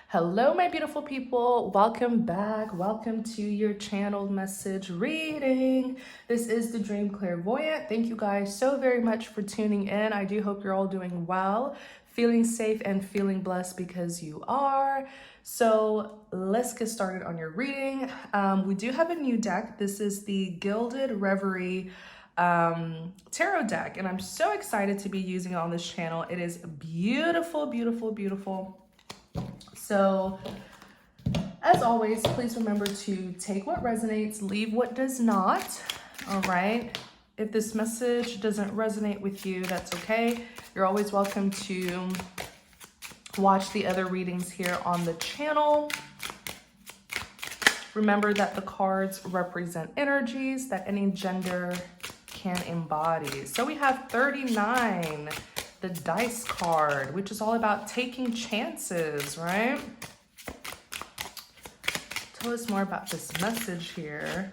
Hello, my beautiful people. Welcome back. Welcome to your channeled message reading. This is the Dream Clairvoyant. Thank you guys so very much for tuning in. I do hope you're all doing well, feeling safe, and feeling blessed because you are. So let's get started on your reading. We do have a new deck. This is the Gilded Reverie tarot deck, and I'm so excited to be using it on this channel. It is beautiful, beautiful, beautiful. So, as always, please remember to take what resonates, leave what does not. All right. If this message doesn't resonate with you, that's okay. You're always welcome to watch the other readings here on the channel. Remember that the cards represent energies that any gender can embody. So we have 39, the dice card, which is all about taking chances, right? Tell us more about this message here.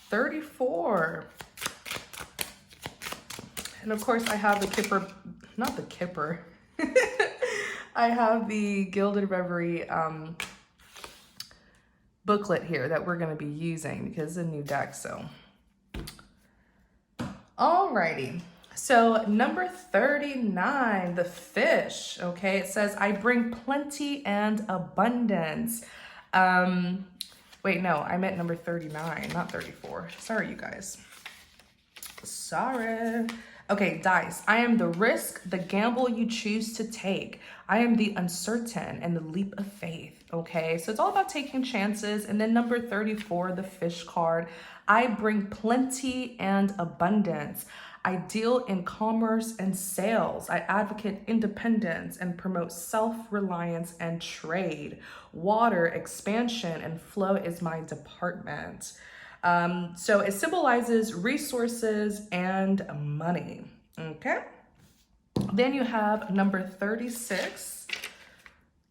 34. And of course I have the Kipper, not the Kipper. I have the Gilded Reverie booklet here that we're going to be using because it's a new deck. So, alrighty. So number 39, the fish. Okay, it says, I bring plenty and abundance. Wait, no, I meant number 39, not 34. Sorry, you guys. Sorry. Okay, dice. I am the risk, the gamble you choose to take. I am the uncertain and the leap of faith. Okay, so it's all about taking chances. And then number 34, the fish card. I bring plenty and abundance. I deal in commerce and sales. I advocate independence and promote self-reliance and trade. Water, expansion, and flow is my department. So it symbolizes resources and money. Okay. Then you have number 36.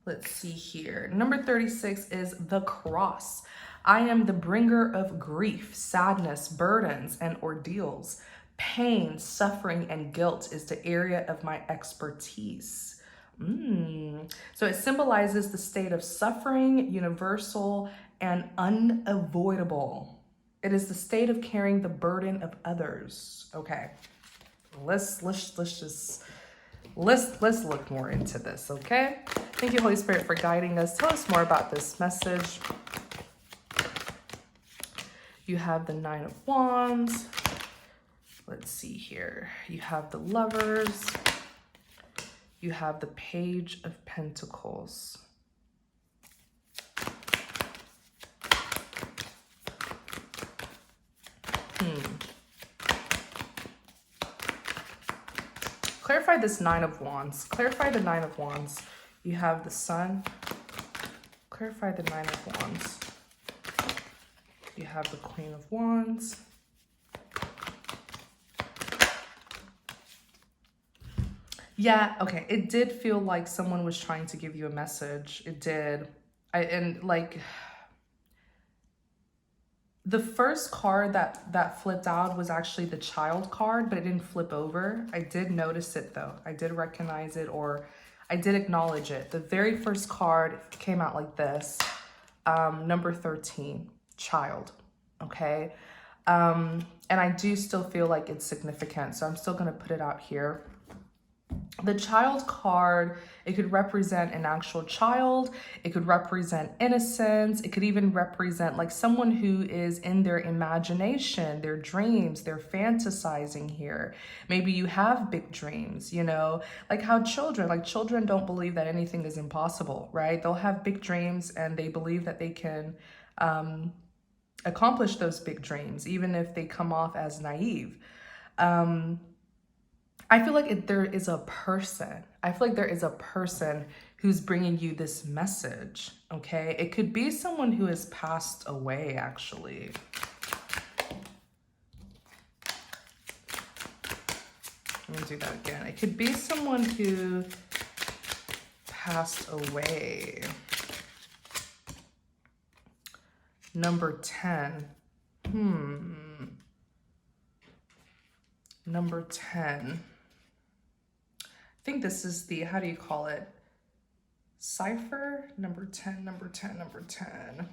Let's see here. Number 36 is the cross. I am the bringer of grief, sadness, burdens, and ordeals. Pain, suffering, and guilt is the area of my expertise. So it symbolizes the state of suffering, universal and unavoidable. It is the state of carrying the burden of others. Okay, let's look more into this. Okay, thank you, Holy Spirit, for guiding us. Tell us more about this message. You have the Nine of Wands. Let's see here. You have the Lovers. You have the Page of Pentacles. Clarify this Nine of Wands. Clarify the Nine of Wands. You have the Sun. Clarify the Nine of Wands. You have the Queen of Wands. Yeah, okay. It did feel like someone was trying to give you a message. It did. The first card that flipped out was actually the Child card, but it didn't flip over. I did notice it though. I did recognize it, or I did acknowledge it. The very first card came out like this. Number 13, Child. Okay. And I do still feel like it's significant, so I'm still going to put it out here. The Child card, it could represent an actual child. It could represent innocence. It could even represent like someone who is in their imagination, their dreams, they're fantasizing here. Maybe you have big dreams, you know, like how children don't believe that anything is impossible, right? They'll have big dreams and they believe that they can accomplish those big dreams, even if they come off as naive. I feel like there is a person. I feel like there is a person who's bringing you this message, okay? It could be someone who has passed away, actually. Let me do that again. It could be someone who passed away. Number 10. Number 10. I think this is the, how do you call it? Cipher, number 10, number 10, number 10.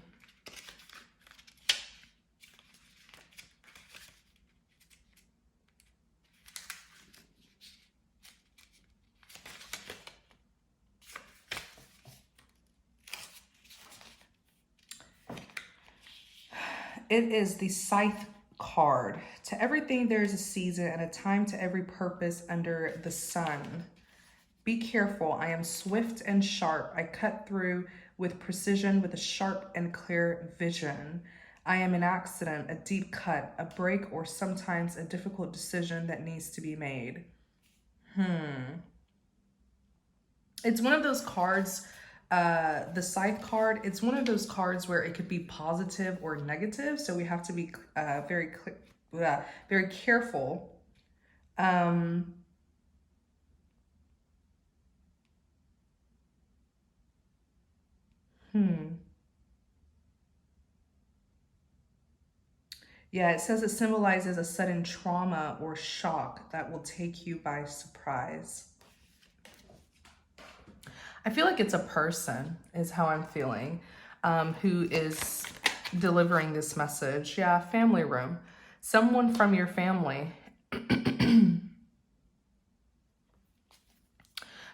It is the Scythe card. To everything there is a season and a time to every purpose under the sun. Be careful, I am swift and sharp. I cut through with precision with a sharp and clear vision. I am an accident, a deep cut, a break, or sometimes a difficult decision that needs to be made. It's one of those cards, the Scythe card, it's one of those cards where it could be positive or negative. So we have to be very careful. Yeah, it says it symbolizes a sudden trauma or shock that will take you by surprise. I feel like it's a person, is how I'm feeling, who is delivering this message. Yeah, family room. Someone from your family.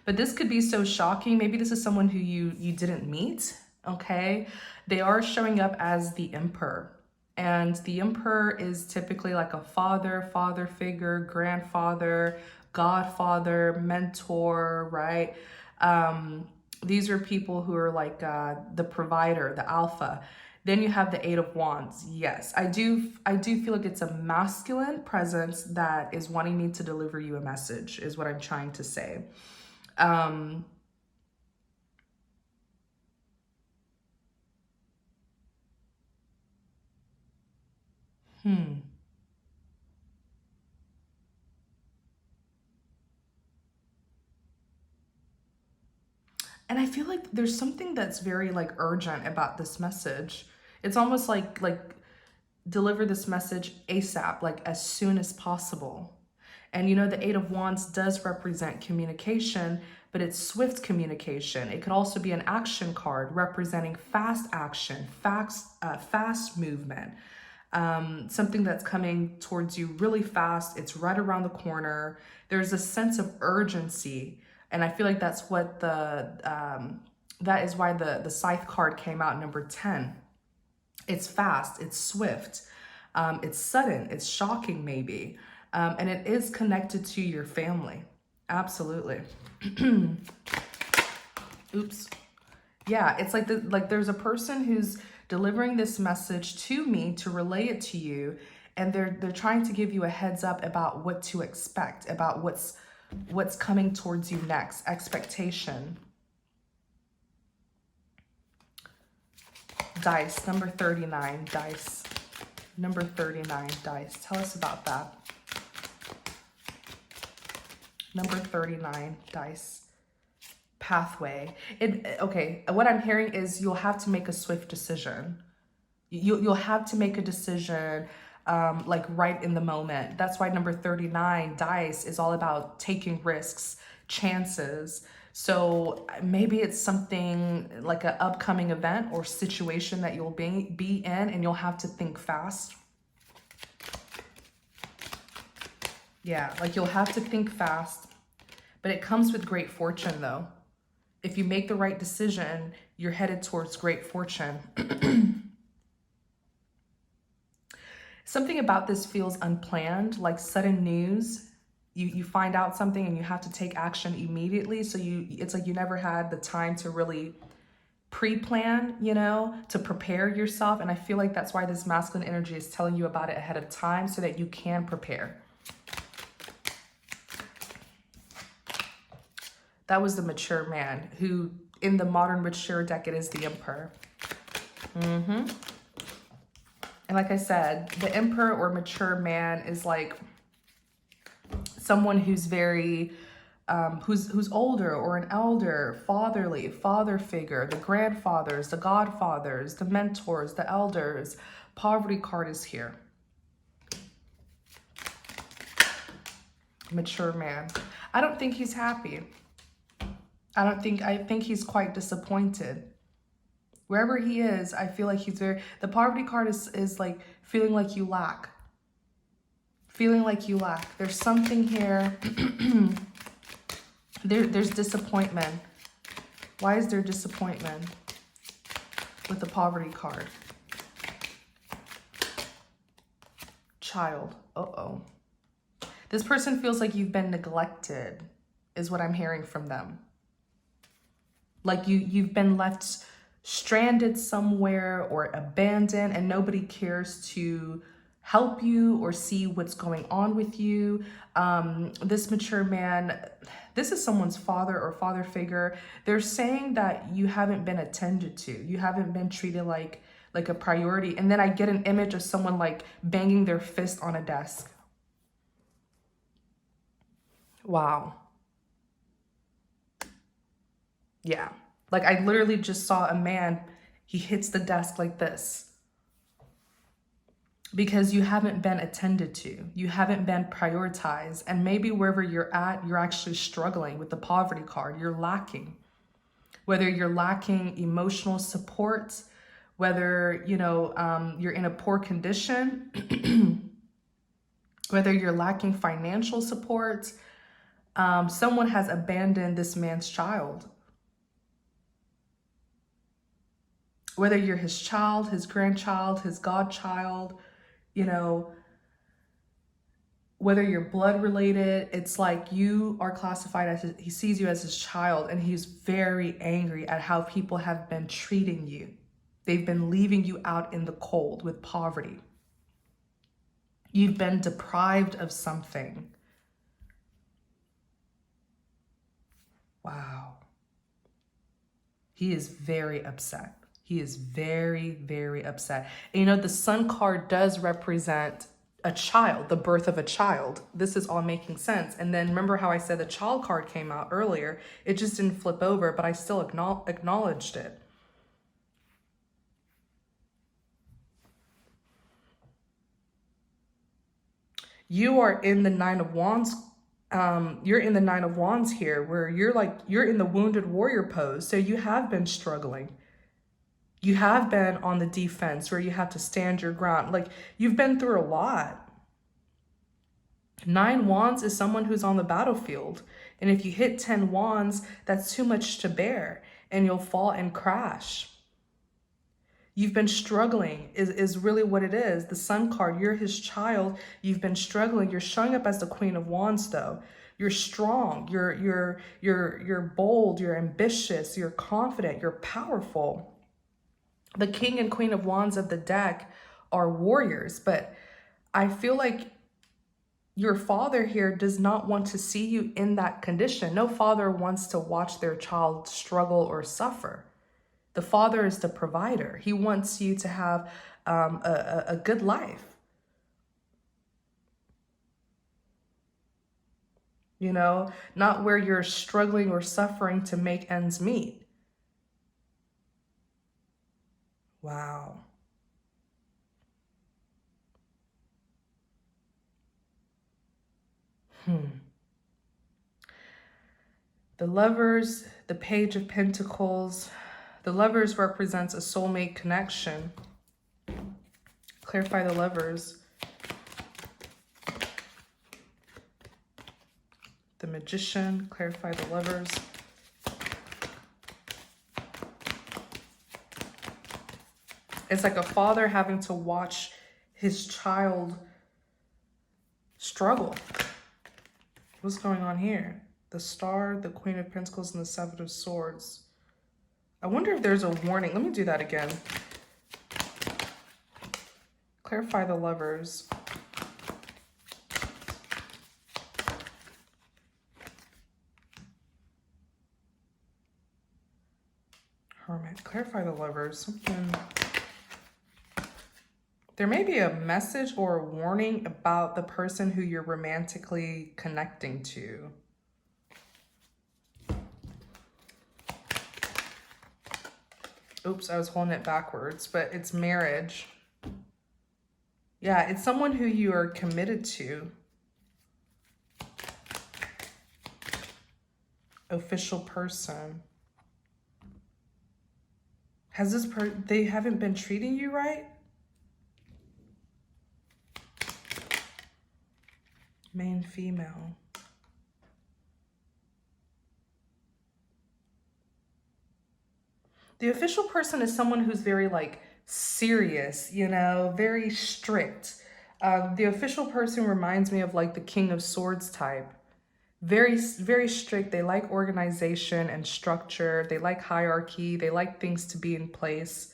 But this could be so shocking. Maybe this is someone who you didn't meet, okay? They are showing up as the Emperor. And the Emperor is typically like a father figure, grandfather, godfather, mentor, right? These are people who are like the provider, the alpha. Then you have the Eight of Wands. Yes, I do feel like it's a masculine presence that is wanting me to deliver you a message, is what I'm trying to say. And I feel like there's something that's very like urgent about this message. It's almost like deliver this message ASAP, like as soon as possible. And you know, the Eight of Wands does represent communication, but it's swift communication. It could also be an action card representing fast action, fast movement. Something that's coming towards you really fast. It's right around the corner. There's a sense of urgency. And I feel like that's what that is why the Scythe card came out number 10. It's fast, it's swift, it's sudden, it's shocking maybe. And it is connected to your family. Absolutely. Oops. Yeah, it's like there's a person who's delivering this message to me to relay it to you, and they're trying to give you a heads up about what to expect, about what's coming towards you next. Expectation. Dice, number 39, dice. Number 39, dice. Tell us about that. Number 39, dice. Pathway. Okay, what I'm hearing is you'll have to make a swift decision. You'll have to make a decision like right in the moment. That's why number 39, dice, is all about taking risks, chances. So maybe it's something like an upcoming event or situation that you'll be in, and you'll have to think fast. Yeah, like you'll have to think fast, but it comes with great fortune though. If you make the right decision, you're headed towards great fortune. Something about this feels unplanned, like sudden news. You find out something and you have to take action immediately. So it's like you never had the time to really pre-plan, you know, to prepare yourself. And I feel like that's why this masculine energy is telling you about it ahead of time so that you can prepare. That was the mature man, who in the modern mature deck, it is the Emperor. And like I said, the Emperor or mature man is like someone who's very, who's older or an elder, fatherly, father figure, the grandfathers, the godfathers, the mentors, the elders. Poverty card is here. Mature man. I don't think he's happy. I think he's quite disappointed. Wherever he is, I feel like he's the poverty card is like feeling like you lack. Feeling like you lack. There's something here. There's disappointment. Why is there disappointment with the poverty card? Child. Uh-oh. This person feels like you've been neglected, is what I'm hearing from them. Like you've been left stranded somewhere or abandoned, and nobody cares to help you or see what's going on with you. This mature man, this is someone's father or father figure. They're saying that you haven't been attended to. You haven't been treated like a priority. And then I get an image of someone like banging their fist on a desk. Wow. Yeah. Like I literally just saw a man, he hits the desk like this. Because you haven't been attended to. You haven't been prioritized. And maybe wherever you're at, you're actually struggling with the poverty card. You're lacking. Whether you're lacking emotional support, whether, you're in a poor condition, whether you're lacking financial support, someone has abandoned this man's child. Whether you're his child, his grandchild, his godchild, whether you're blood related, it's like you are classified as he sees you as his child, and he's very angry at how people have been treating you. They've been leaving you out in the cold with poverty. You've been deprived of something. Wow. He is very upset. He is very, very upset. And the Sun card does represent a child, the birth of a child. This is all making sense. And then remember how I said the child card came out earlier? It just didn't flip over, but I still acknowledged it. You are in the Nine of Wands. You're in the Nine of Wands here, where you're in the wounded warrior pose. So you have been struggling. You have been on the defense where you have to stand your ground. Like you've been through a lot. 9 wands is someone who's on the battlefield. And if you hit 10 wands, that's too much to bear and you'll fall and crash. You've been struggling is really what it is. The Sun card, you're his child. You've been struggling. You're showing up as the Queen of Wands though. You're strong. You're bold. You're ambitious. You're confident. You're powerful. The King and Queen of Wands of the deck are warriors, but I feel like your father here does not want to see you in that condition. No father wants to watch their child struggle or suffer. The father is the provider. He wants you to have a good life. Not where you're struggling or suffering to make ends meet. Wow. The Lovers, the Page of Pentacles. The Lovers represents a soulmate connection. Clarify the Lovers. The Magician, clarify the Lovers. It's like a father having to watch his child struggle. What's going on here? The Star, the Queen of Pentacles, and the Seven of Swords. I wonder if there's a warning. Let me do that again. Clarify the Lovers. Hermit, clarify the Lovers. Something. There may be a message or a warning about the person who you're romantically connecting to. Oops, I was holding it backwards, but it's marriage. Yeah, it's someone who you are committed to. Official person. Has this they haven't been treating you right? Main female. The official person is someone who's very like serious, you know, very strict. The official person reminds me of like the King of Swords type. Very, very strict. They like organization and structure. They like hierarchy. They like things to be in place.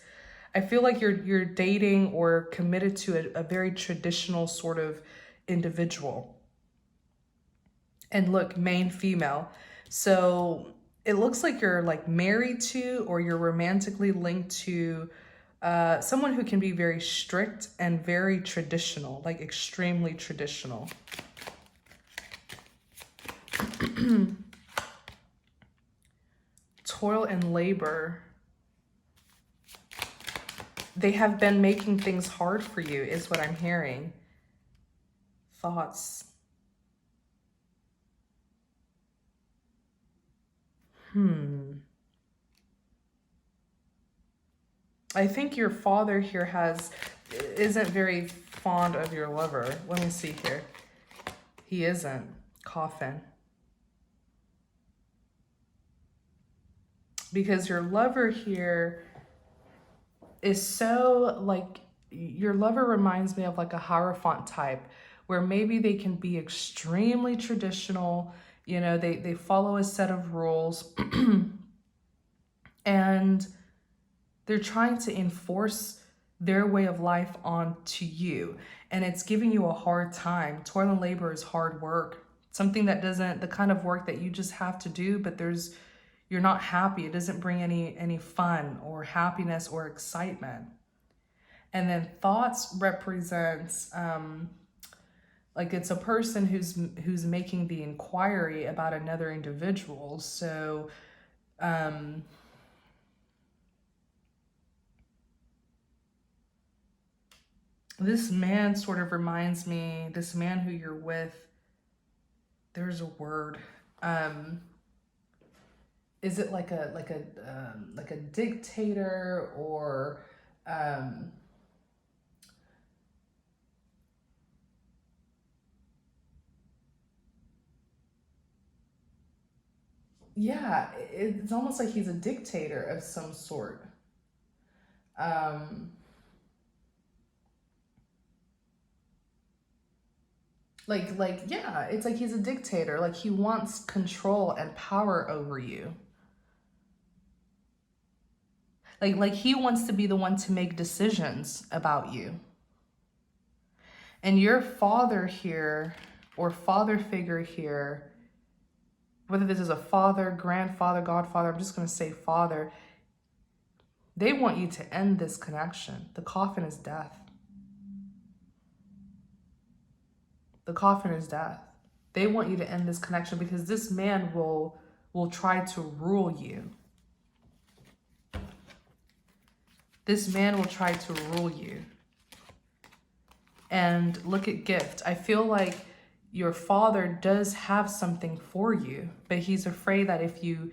I feel like you're dating or committed to a very traditional sort of individual. And look, main female. So it looks like you're like married to or you're romantically linked to someone who can be very strict and very traditional, like extremely traditional. Toil and labor. They have been making things hard for you, is what I'm hearing. Thoughts. I think your father here isn't very fond of your lover. Let me see here. He isn't. Coffin. Because your lover here is so like, your lover reminds me of like a Hierophant type where maybe they can be extremely traditional, you know, they follow a set of rules and they're trying to enforce their way of life onto you. And it's giving you a hard time. Toil and labor is hard work. Something that doesn't, the kind of work that you just have to do, but you're not happy. It doesn't bring any fun or happiness or excitement. And then thoughts represents, like it's a person who's making the inquiry about another individual. So, this man sort of reminds me, this man who you're with, there's a word. Is it like a dictator or yeah, it's almost like he's a dictator of some sort. Like yeah, it's like he's a dictator. Like he wants control and power over you. Like he wants to be the one to make decisions about you. And your father here or father figure here, whether this is a father, grandfather, godfather, I'm just going to say father, they want you to end this connection. The coffin is death. The coffin is death. They want you to end this connection because this man will try to rule you. This man will try to rule you. And look at gift. I feel like your father does have something for you, but he's afraid that if you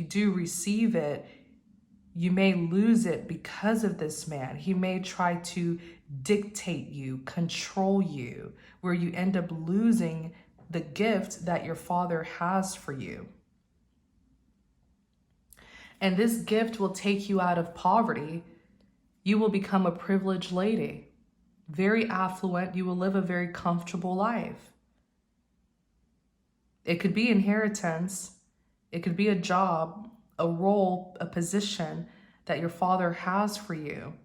do receive it, you may lose it because of this man. He may try to dictate you, control you, where you end up losing the gift that your father has for you. And this gift will take you out of poverty. You will become a privileged lady, very affluent. You will live a very comfortable life. It could be inheritance. It could be a job, a role, a position that your father has for you.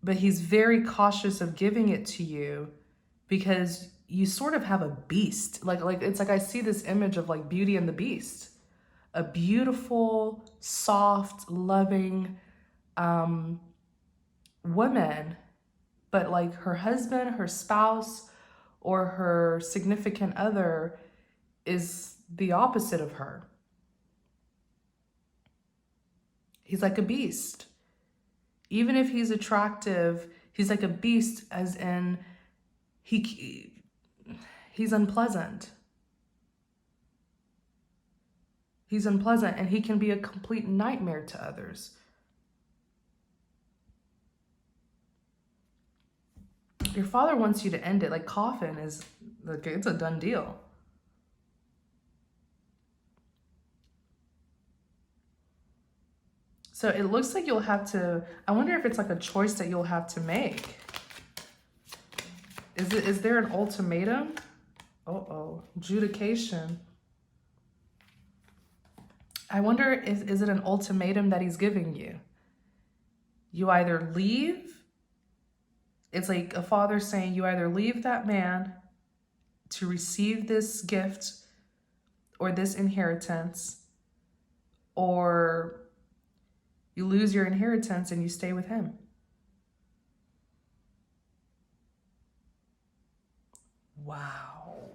But he's very cautious of giving it to you because you sort of have a beast. Like it's like I see this image of like Beauty and the Beast. A beautiful, soft, loving woman, but like her husband, her spouse, or her significant other is the opposite of her. He's like a beast. Even if he's attractive, he's like a beast as in he's unpleasant. He's unpleasant, and he can be a complete nightmare to others. Your father wants you to end it. Like, coffin is, like, it's a done deal. So it looks like you'll have to, I wonder if it's like a choice that you'll have to make. Is there an ultimatum? Adjudication. I wonder, is it an ultimatum that he's giving you? You either leave, it's like a father saying you either leave that man to receive this gift or this inheritance, or you lose your inheritance and you stay with him. Wow.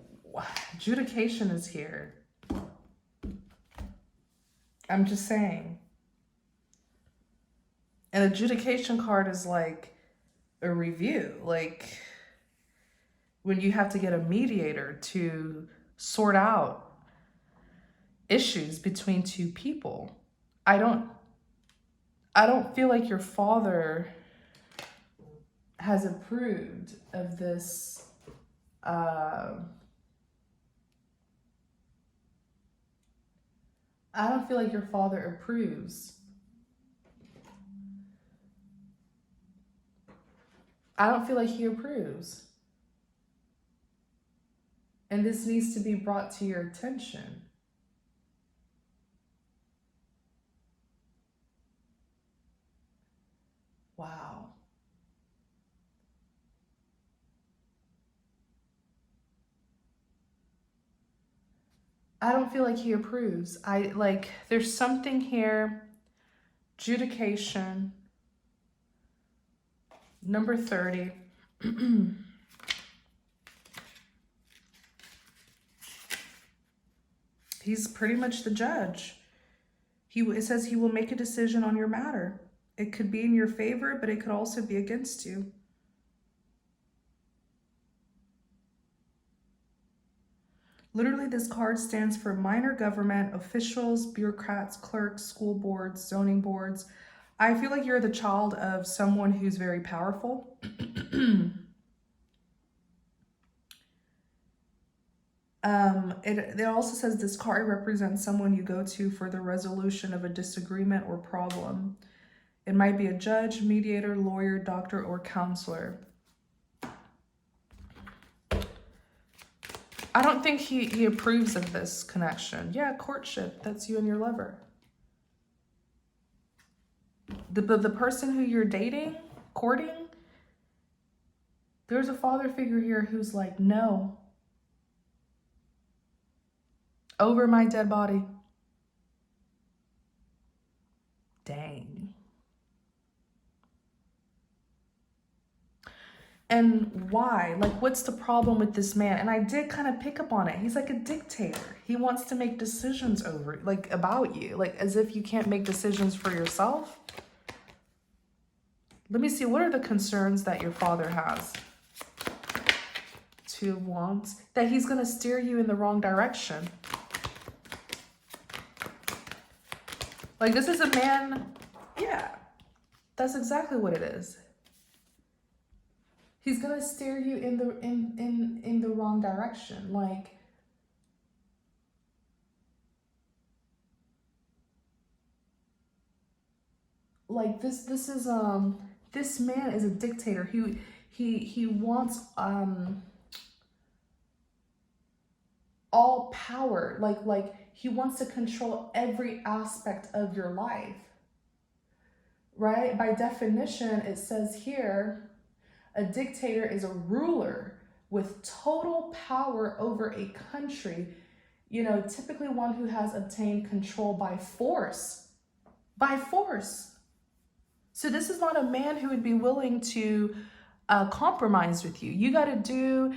Adjudication is here. I'm just saying. An adjudication card is like a review. Like when you have to get a mediator to sort out issues between two people. I don't feel like your father has approved of this I don't feel like your father approves. I don't feel like he approves. And this needs to be brought to your attention. Wow. I don't feel like he approves. There's something here. Adjudication. Number 30. He's pretty much the judge. It says he will make a decision on your matter. It could be in your favor, but it could also be against you. Literally, this card stands for minor government, officials, bureaucrats, clerks, school boards, zoning boards. I feel like you're the child of someone who's very powerful. It also says this card represents someone you go to for the resolution of a disagreement or problem. It might be a judge, mediator, lawyer, doctor, or counselor. I don't think he approves of this connection. Yeah, courtship. That's you and your lover. The person who you're dating, courting, there's a father figure here who's like, no. Over my dead body. Dang. And why? Like, what's the problem with this man? And I did kind of pick up on it. He's like a dictator. He wants to make decisions about you, like as if you can't make decisions for yourself. Let me see, what are the concerns that your father has? Two of Wands. That he's going to steer you in the wrong direction. Like, this is a man, yeah, that's exactly what it is. He's gonna steer you in the wrong direction. Like this is this man is a dictator. He wants all power. Like he wants to control every aspect of your life. Right? By definition, it says here, a dictator is a ruler with total power over a country, typically one who has obtained control by force. By force. So this is not a man who would be willing to compromise with you. You got to do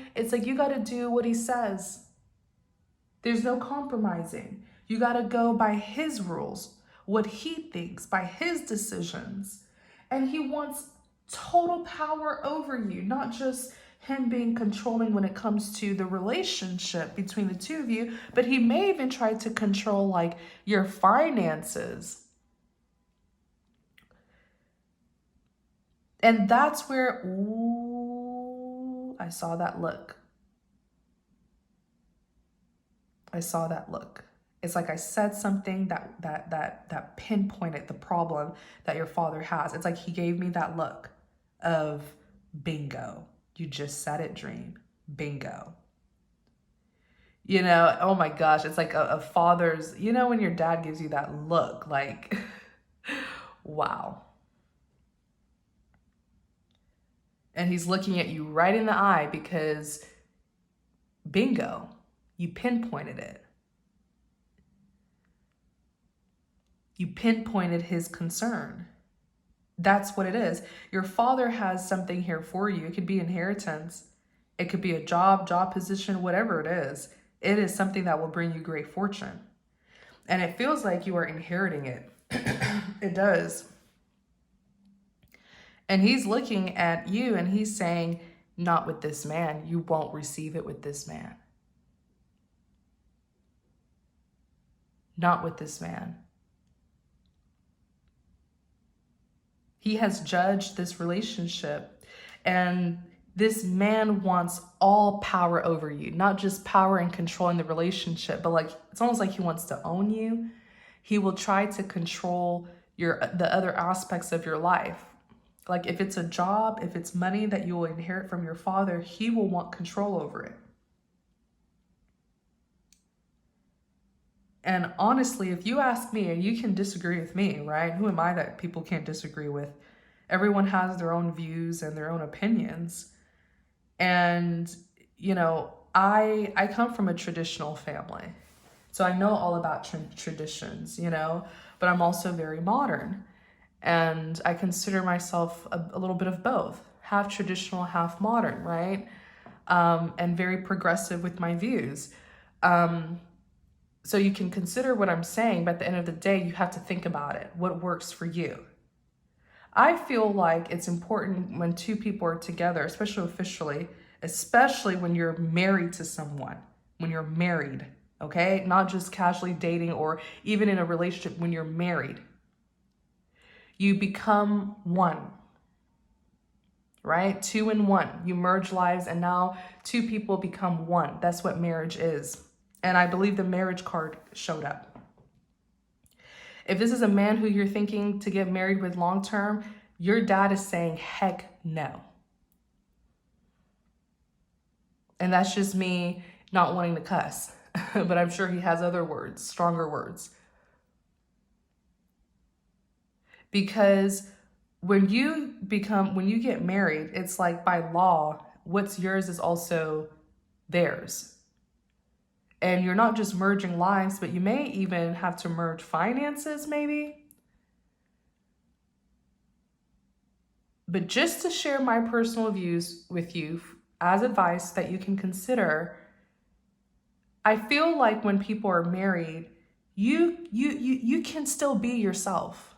what he says. There's no compromising. You got to go by his rules, what he thinks, by his decisions. And he wants total power over you, not just him being controlling when it comes to the relationship between the two of you, but he may even try to control like your finances. And that's where, ooh, I saw that look. I saw that look. It's like I said something that pinpointed the problem that your father has. It's like he gave me that look of bingo. You just said it, dream. Bingo. You know, oh my gosh, it's like a father's, you know, when your dad gives you that look, like, wow. And he's looking at you right in the eye because bingo, you pinpointed it. You pinpointed his concern. That's what it is. Your father has something here for you. It could be inheritance. It could be a job position, whatever it is. It is something that will bring you great fortune. And it feels like you are inheriting it. It does. And he's looking at you and he's saying, not with this man. You won't receive it with this man. Not with this man. He has judged this relationship, and this man wants all power over you, not just power and control in the relationship, but like, it's almost like he wants to own you. He will try to control the other aspects of your life. Like if it's a job, if it's money that you will inherit from your father, he will want control over it. And honestly, if you ask me, and you can disagree with me, right? Who am I that people can't disagree with? Everyone has their own views and their own opinions. And, you know, I come from a traditional family. So I know all about traditions, you know, but I'm also very modern. And I consider myself a little bit of both, half traditional, half modern, right? And very progressive with my views. So you can consider what I'm saying, but at the end of the day, you have to think about it. What works for you? I feel like it's important when two people are together, especially officially, especially when you're married to someone, when you're married, okay? Not just casually dating or even in a relationship, when you're married. You become one, right? 2 in 1. You merge lives and now 2 people become one. That's what marriage is. And I believe the marriage card showed up. If this is a man who you're thinking to get married with long term, your dad is saying, heck no. And that's just me not wanting to cuss. But I'm sure he has other words, stronger words. Because when you get married, it's like by law, what's yours is also theirs. And you're not just merging lives, but you may even have to merge finances, maybe. But just to share my personal views with you as advice that you can consider, I feel like when people are married, you can still be yourself.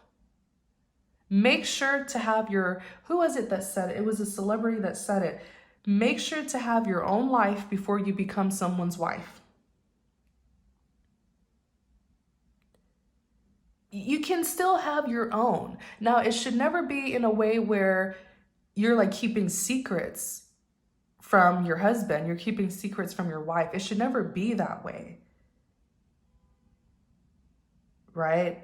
Make sure to have who was it that said it? It was a celebrity that said it. Make sure to have your own life before you become someone's wife. You can still have your own. Now, it should never be in a way where you're like keeping secrets from your husband. You're keeping secrets from your wife. It should never be that way. Right?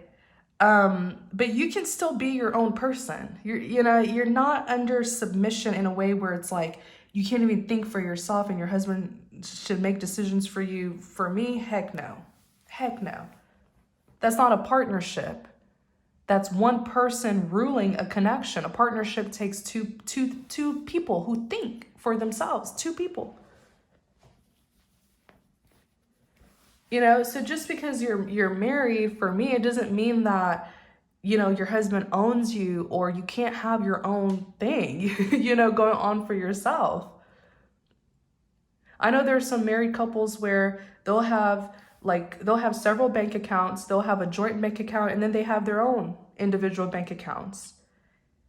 But you can still be your own person. You're not under submission in a way where it's like you can't even think for yourself and your husband should make decisions for you. For me, heck no. Heck no. That's not a partnership. That's one person ruling a connection. A partnership takes two people who think for themselves, 2 people. So just because you're married, for me, it doesn't mean that, your husband owns you or you can't have your own thing, going on for yourself. I know there are some married couples where they'll have several bank accounts, they'll have a joint bank account, and then they have their own individual bank accounts.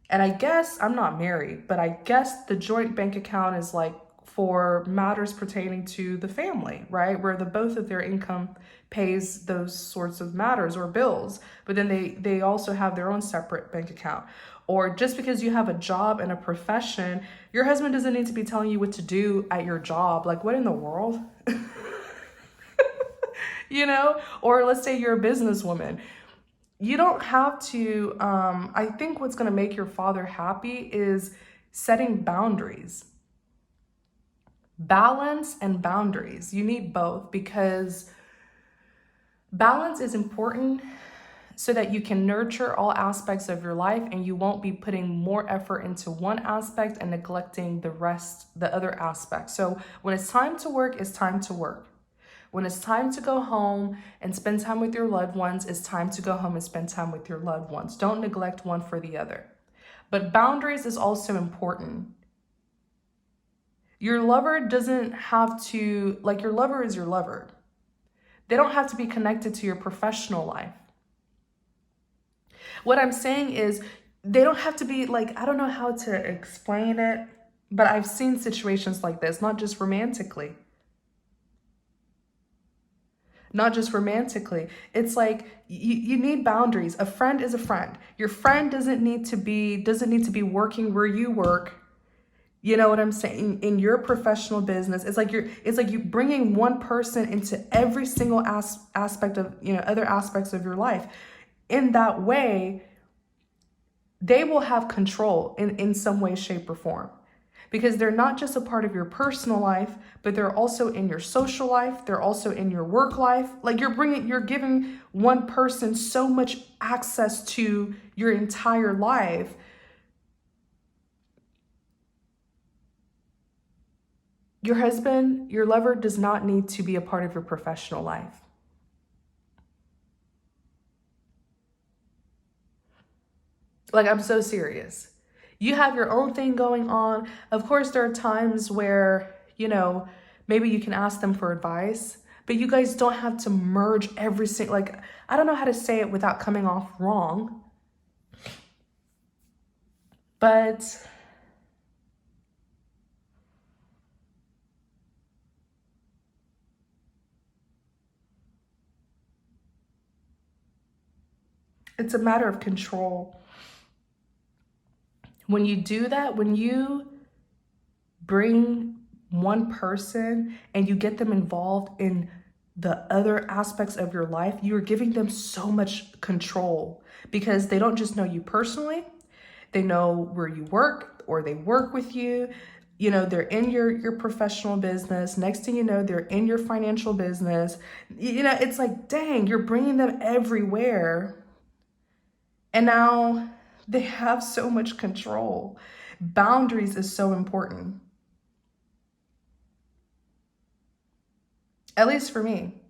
And I guess, I'm not married, but I guess the joint bank account is like for matters pertaining to the family, right? Where the both of their income pays those sorts of matters or bills, but then they also have their own separate bank account. Or just because you have a job and a profession, your husband doesn't need to be telling you what to do at your job. Like, what in the world? You know? Or let's say you're a businesswoman. You don't have to, I think what's going to make your father happy is setting boundaries. Balance and boundaries. You need both, because balance is important so that you can nurture all aspects of your life and you won't be putting more effort into one aspect and neglecting the other aspects. So when it's time to work, it's time to work. When it's time to go home and spend time with your loved ones, it's time to go home and spend time with your loved ones. Don't neglect one for the other. But boundaries is also important. Your lover doesn't have to, like, your lover is your lover. They don't have to be connected to your professional life. What I'm saying is, they don't have to be, like, I don't know how to explain it, but I've seen situations like this, not just romantically. Not just romantically. It's like you need boundaries. A friend is a friend. Your friend doesn't need to be working where you work. You know what I'm saying? In your professional business, it's like you bringing one person into every single aspect of, other aspects of your life. In that way, they will have control in some way, shape, or form. Because they're not just a part of your personal life, but they're also in your social life. They're also in your work life. Like, you're giving one person so much access to your entire life. Your husband, your lover does not need to be a part of your professional life. Like, I'm so serious. You have your own thing going on. Of course, there are times where, maybe you can ask them for advice, but you guys don't have to merge every single, like, I don't know how to say it without coming off wrong, but it's a matter of control. When you do that, when you bring one person and you get them involved in the other aspects of your life, you're giving them so much control, because they don't just know you personally, they know where you work, or they work with you. They're in your professional business. Next thing you know, they're in your financial business. It's like, dang, you're bringing them everywhere. And now they have so much control. Boundaries is so important. At least for me.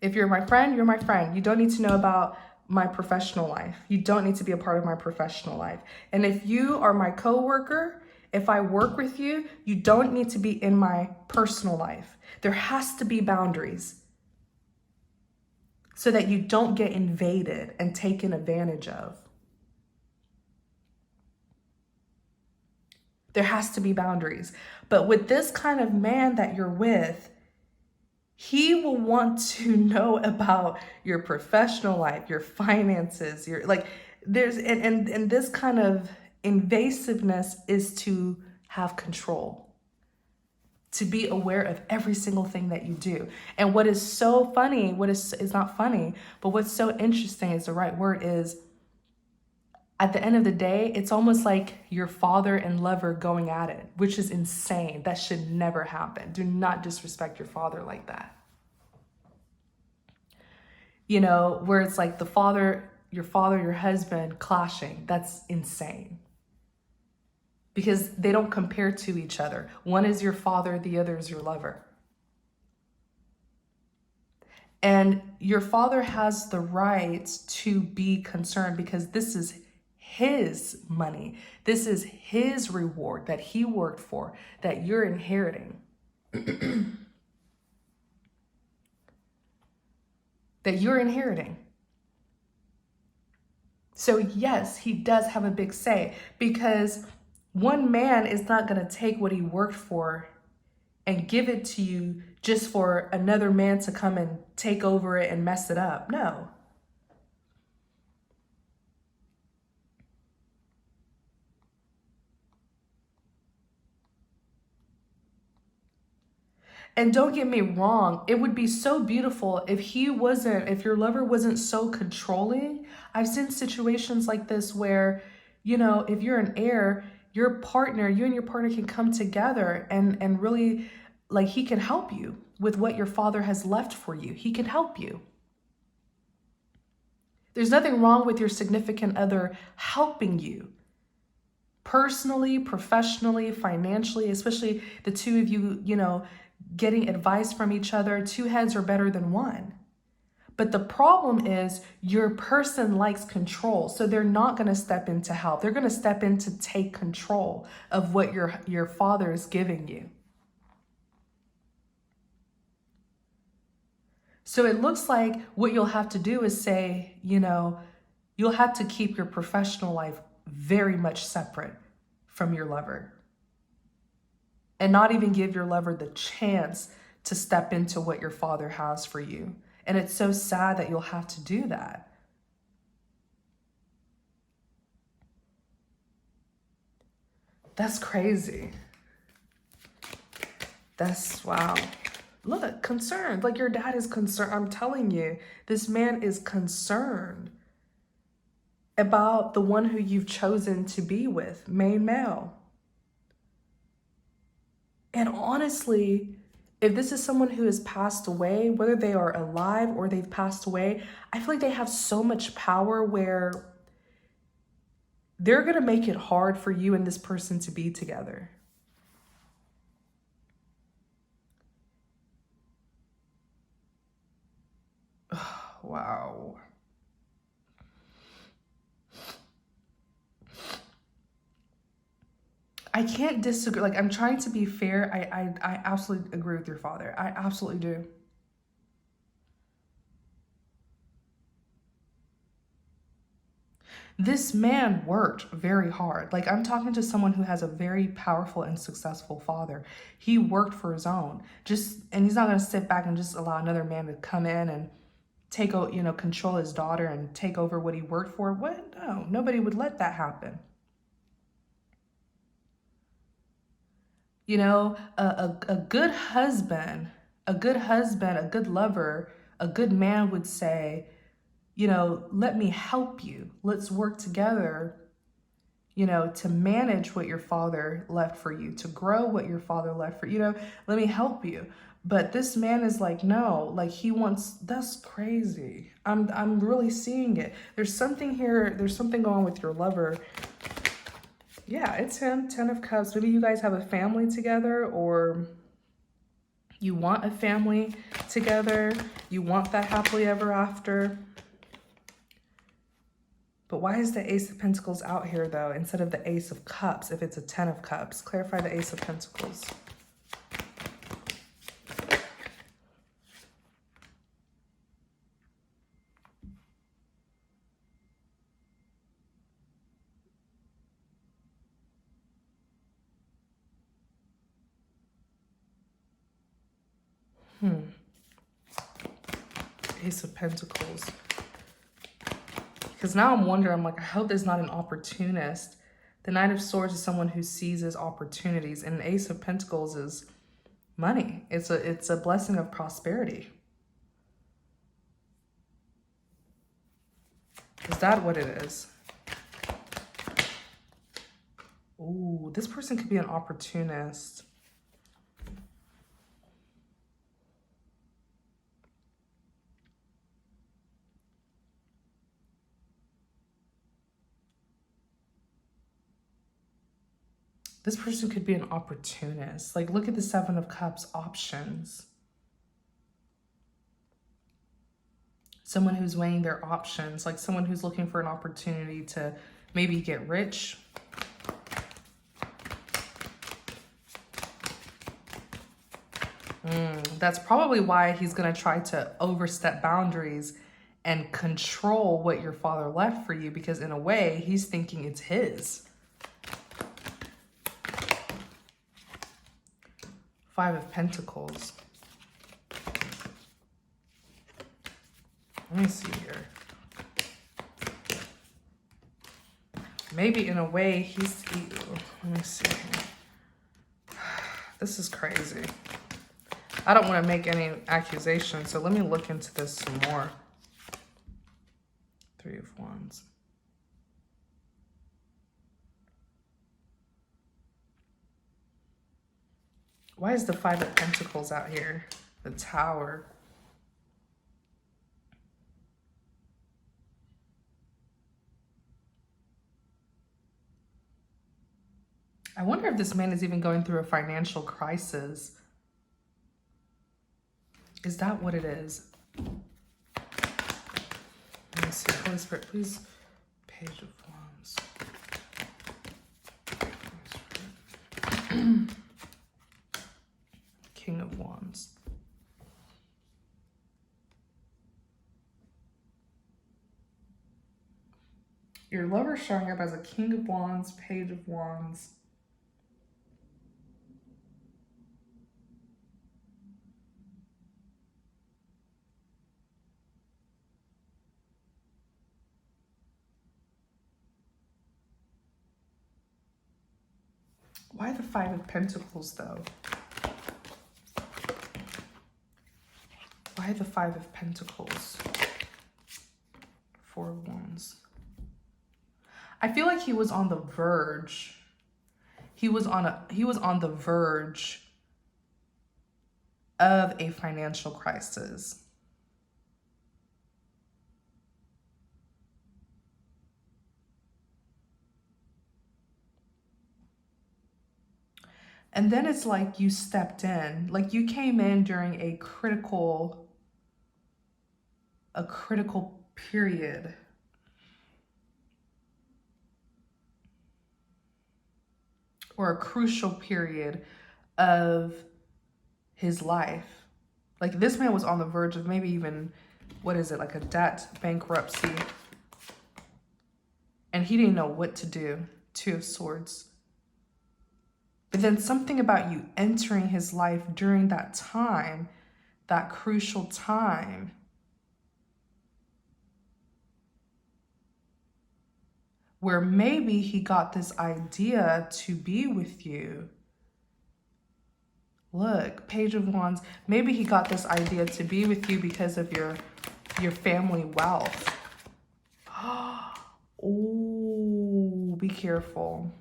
If you're my friend, you're my friend. You don't need to know about my professional life. You don't need to be a part of my professional life. And if you are my coworker, if I work with you, you don't need to be in my personal life. There has to be boundaries so that you don't get invaded and taken advantage of. There has to be boundaries. But with this kind of man that you're with, he will want to know about your professional life, your finances, and this kind of invasiveness is to have control, to be aware of every single thing that you do. And what is so funny, is not funny, but what's so interesting, is the right word, is at the end of the day, it's almost like your father and lover going at it, which is insane. That should never happen. Do not disrespect your father like that. Where it's like your husband clashing. That's insane. Because they don't compare to each other. One is your father, the other is your lover. And your father has the right to be concerned, because this is his money. This is his reward that he worked for, that you're inheriting. That you're inheriting. So yes, he does have a big say, because One man is not going to take what he worked for and give it to you just for another man to come and take over it and mess it up. No. And don't get me wrong, it would be so beautiful if your lover wasn't so controlling. I've seen situations like this where, if you're an heir, you and your partner can come together and really, like, he can help you with what your father has left for you. He can help you. There's nothing wrong with your significant other helping you. Personally, professionally, financially, especially the two of you, getting advice from each other. Two heads are better than one. But the problem is your person likes control. So they're not going to step in to help. They're going to step in to take control of what your father is giving you. So it looks like what you'll have to do is say, you'll have to keep your professional life very much separate from your lover. And not even give your lover the chance to step into what your father has for you. And it's so sad that you'll have to do that. That's crazy. Wow. Look, concerned. Like, your dad is concerned. I'm telling you, this man is concerned about the one who you've chosen to be with, main male. And honestly, if this is someone who has passed away, whether they are alive or they've passed away, I feel like they have so much power where they're going to make it hard for you and this person to be together. Wow. I can't disagree. Like, I'm trying to be fair. I absolutely agree with your father. I absolutely do. This man worked very hard. Like, I'm talking to someone who has a very powerful and successful father. He worked for his own. And he's not going to sit back and just allow another man to come in and control his daughter and take over what he worked for. What? No, nobody would let that happen. A good husband, a good lover, a good man would say, let me help you. Let's work together, to manage what your father left for you, to grow what your father left for you. Let me help you. But this man is like, no, like, that's crazy. I'm really seeing it. There's something here. There's something going on with your lover. Yeah, it's him, 10 of Cups. Maybe you guys have a family together, or you want a family together. You want that happily ever after. But why is the Ace of Pentacles out here, though, instead of the Ace of Cups if it's a 10 of Cups? Clarify the Ace of Pentacles. Ace of Pentacles. Because now I'm wondering, I hope there's not an opportunist. The Knight of Swords is someone who seizes opportunities, and the Ace of Pentacles is money. It's a blessing of prosperity. Is that what it is? Ooh, this person could be an opportunist. This person could be an opportunist. Like, look at the 7 of Cups options. Someone who's weighing their options, like someone who's looking for an opportunity to maybe get rich. That's probably why he's going to try to overstep boundaries and control what your father left for you, because in a way, he's thinking it's his. Five of Pentacles. Let me see here. Maybe in a way let me see here. This is crazy. I don't want to make any accusations, so let me look into this some more. Three of Wands. Why is the Five of Pentacles out here? The Tower. I wonder if this man is even going through a financial crisis. Is that what it is? Let me see. Holy Spirit, please. Page of Wands. King of Wands. Your lover showing up as a King of Wands, Page of Wands. Why the Five of Pentacles, though? Why the Five of Pentacles? Four of Wands. I feel like he was on the verge. He was on the verge of a financial crisis. And then it's like you stepped in, like you came in during a critical period. Or a crucial period of his life. Like this man was on the verge of maybe even, what is it, like a debt, bankruptcy. And he didn't know what to do. Two of Swords. But then something about you entering his life during that time, that crucial time, where maybe he got this idea to be with you. Look, Page of Wands. Maybe he got this idea to be with you because of your family wealth. Oh, be careful.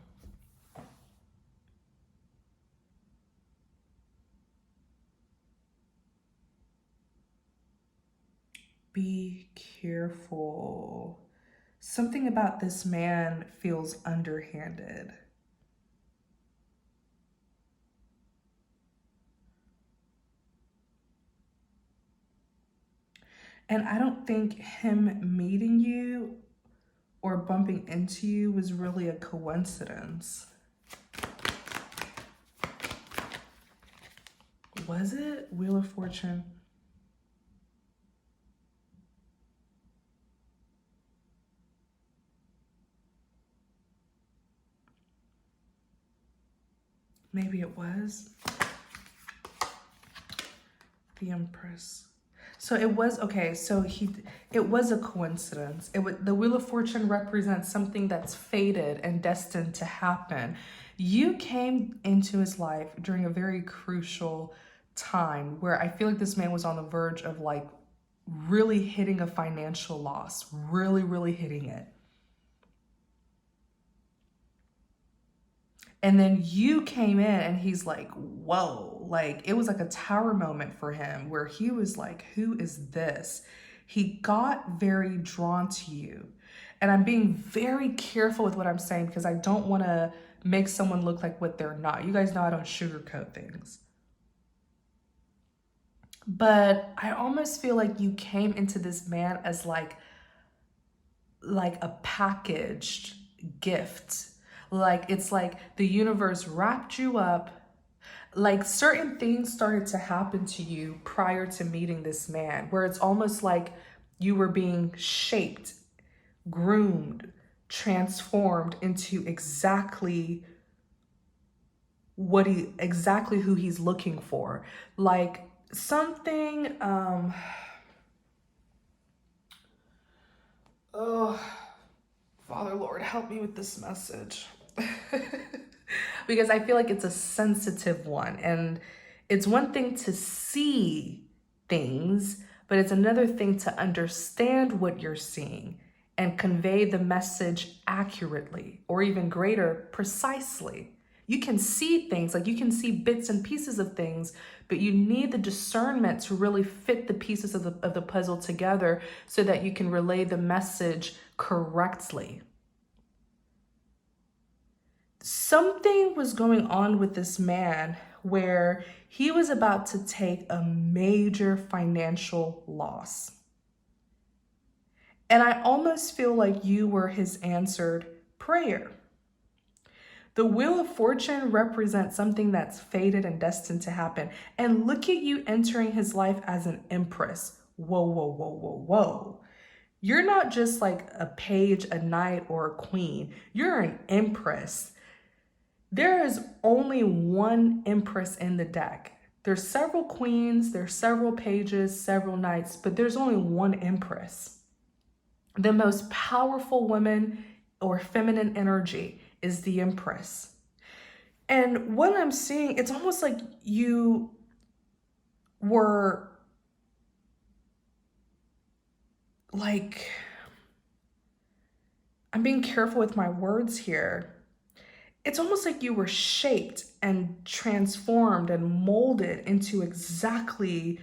Be careful. Something about this man feels underhanded. And I don't think him meeting you or bumping into you was really a coincidence. Was it? Wheel of Fortune. Maybe it was. The Empress. So it was, okay, so it was a coincidence. The Wheel of Fortune represents something that's fated and destined to happen. You came into his life during a very crucial time where I feel like this man was on the verge of like really hitting a financial loss, really, really hitting it. And then you came in and he's like, whoa, like it was like a tower moment for him where he was like, who is this? He got very drawn to you. And I'm being very careful with what I'm saying because I don't want to make someone look like what they're not. You guys know I don't sugarcoat things. But I almost feel like you came into this man as like a packaged gift. Like it's like the universe wrapped you up. Like certain things started to happen to you prior to meeting this man, where it's almost like you were being shaped, groomed, transformed into exactly exactly who he's looking for. Like something, oh, Father Lord, help me with this message. Because I feel like it's a sensitive one. And it's one thing to see things, but it's another thing to understand what you're seeing and convey the message accurately, or even greater, precisely. You can see things, like you can see bits and pieces of things, but you need the discernment to really fit the pieces of the puzzle together so that you can relay the message correctly. Something was going on with this man where he was about to take a major financial loss. And I almost feel like you were his answered prayer. The Wheel of Fortune represents something that's fated and destined to happen. And look at you entering his life as an empress. Whoa, whoa, whoa, whoa, whoa. You're not just like a page, a knight, or a queen. You're an empress. There is only one empress in the deck. There's several queens, there's several pages, several knights, but there's only one empress. The most powerful woman or feminine energy is the empress. And what I'm seeing, it's almost like you were like, I'm being careful with my words here. It's almost like you were shaped and transformed and molded into exactly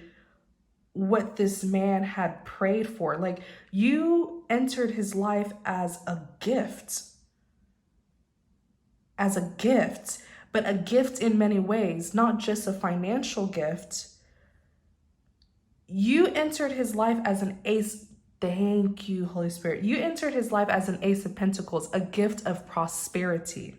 what this man had prayed for. Like you entered his life as a gift, but a gift in many ways, not just a financial gift. You entered his life as an ace. Thank you, Holy Spirit. You entered his life as an ace of pentacles, a gift of prosperity.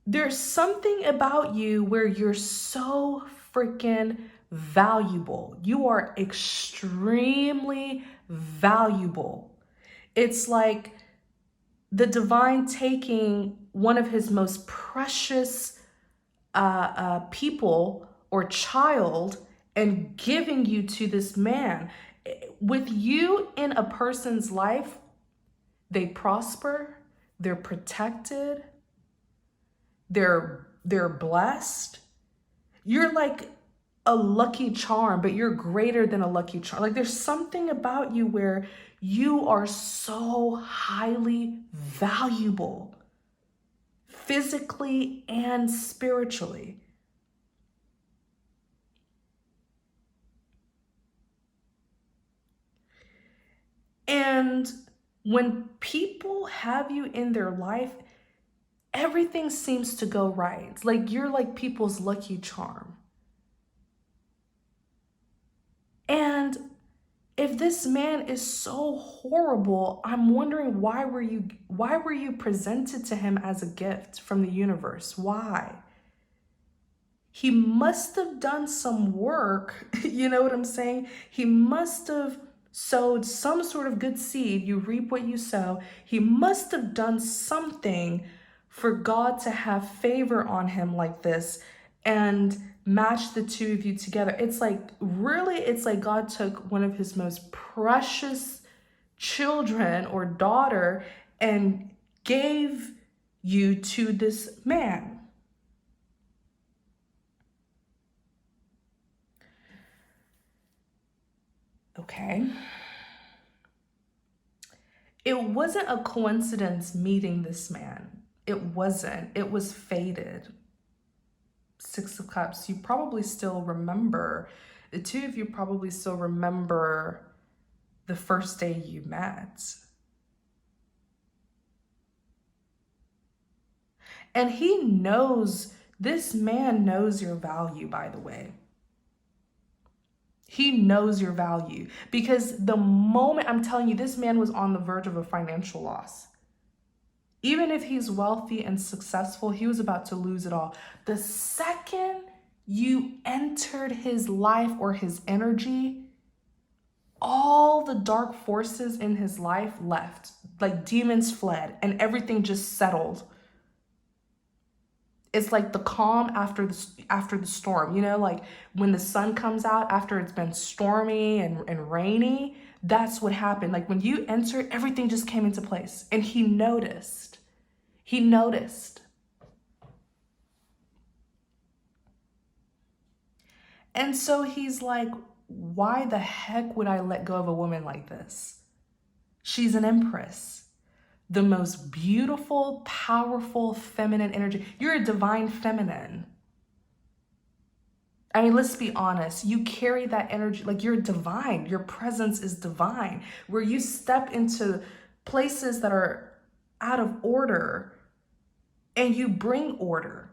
There's something about you where you're so freaking valuable. You are extremely valuable. It's like the divine taking one of his most precious people or child and giving you to this man. With you in a person's life, they prosper, they're protected, they're blessed. You're like a lucky charm, but you're greater than a lucky charm. Like there's something about you where you are so highly valuable, physically and spiritually. And when people have you in their life, everything seems to go right. Like you're like people's lucky charm. And if this man is so horrible, I'm wondering why were you presented to him as a gift from the universe? Why? He must have done some work. You know what I'm saying? He must have sowed some sort of good seed. You reap what you sow. He must have done something for God to have favor on him like this and match the two of you together. It's like, really, it's like God took one of his most precious children or daughter and gave you to this man. Okay. It wasn't a coincidence meeting this man. It wasn't. It was fated. Six of Cups. You probably still remember, the two of you probably still remember the first day you met. And he knows, this man knows your value, by the way. He knows your value because the moment, I'm telling you, this man was on the verge of a financial loss. Even if he's wealthy and successful, he was about to lose it all. The second you entered his life or his energy, all the dark forces in his life left, like demons fled and everything just settled. It's like the calm after the storm. You know, like when the sun comes out after it's been stormy and rainy. That's what happened. Like when you entered, everything just came into place. And he noticed. He noticed. And so he's like, why the heck would I let go of a woman like this? She's an empress, the most beautiful, powerful, feminine energy. You're a divine feminine. I mean, let's be honest. You carry that energy, like you're divine. Your presence is divine. Where you step into places that are out of order and you bring order.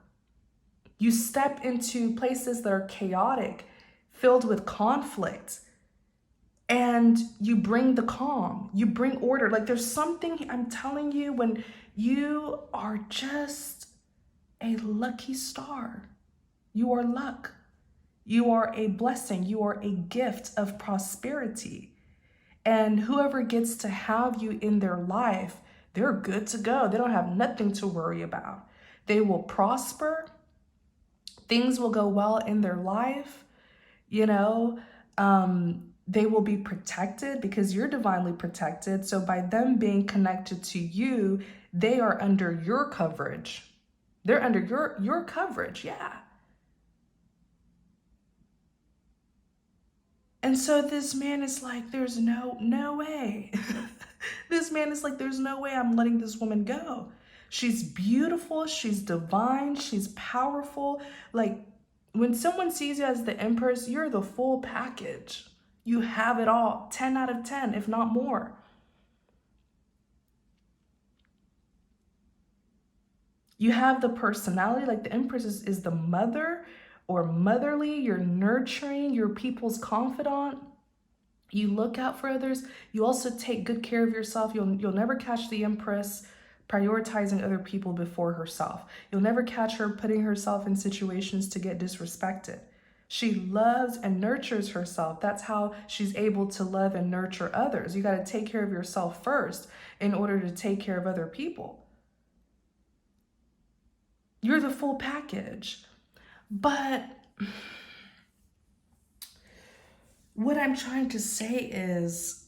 You step into places that are chaotic, filled with conflict, and you bring the calm. You bring order. Like there's something, I'm telling you, when you are just a lucky star. You are luck. You are a blessing. You are a gift of prosperity. And whoever gets to have you in their life, they're good to go. They don't have nothing to worry about. They will prosper. Things will go well in their life. You know, they will be protected because you're divinely protected. So by them being connected to you, they are under your coverage. They're under your coverage. Yeah. And so this man is like, there's no way. This man is like, there's no way I'm letting this woman go. She's beautiful, she's divine, she's powerful. Like when someone sees you as the empress, you're the full package. You have it all, 10 out of 10, if not more. You have the personality, like the empress is the mother or motherly. You're nurturing, you're people's confidant. You look out for others. You also take good care of yourself. You'll never catch the empress prioritizing other people before herself. You'll never catch her putting herself in situations to get disrespected. She loves and nurtures herself. That's how she's able to love and nurture others. You got to take care of yourself first in order to take care of other people. You're the full package. But what I'm trying to say is,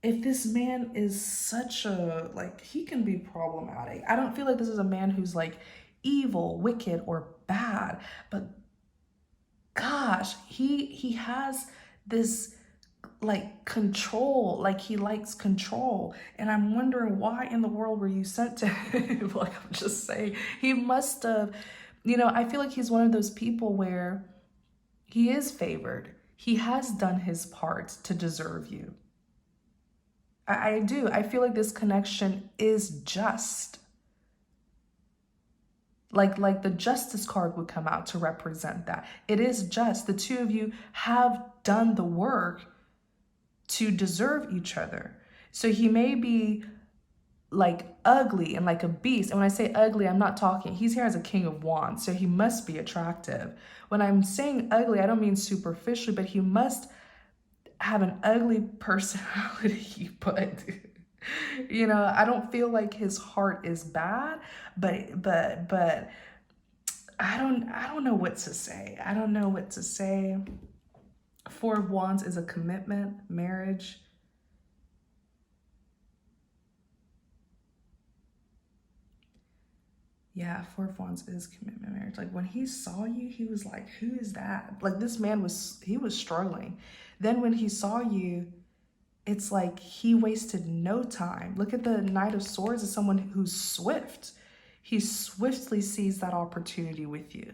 if this man is such a, like, he can be problematic. I don't feel like this is a man who's like evil, wicked, or bad, but gosh, he has this like control, like he likes control. And I'm wondering, why in the world were you sent to him? Like, I'm just saying, he must have, you know, I feel like he's one of those people where he is favored. He has done his part to deserve you. I do. I feel like this connection is just. Like the justice card would come out to represent that. It is just. The two of you have done the work to deserve each other. So he may be like ugly and like a beast. And when I say ugly, I'm not talking, he's here as a king of wands, so he must be attractive. When I'm saying ugly, I don't mean superficially, but he must have an ugly personality. But you know, I don't feel like his heart is bad, but I don't know what to say. I don't know what to say. Four of Wands is a commitment, marriage. Yeah, Four of Wands is commitment, marriage. Like when he saw you, he was like, who is that? Like this man he was struggling. Then when he saw you, it's like he wasted no time. Look at the Knight of Swords as someone who's swift. He swiftly sees that opportunity with you.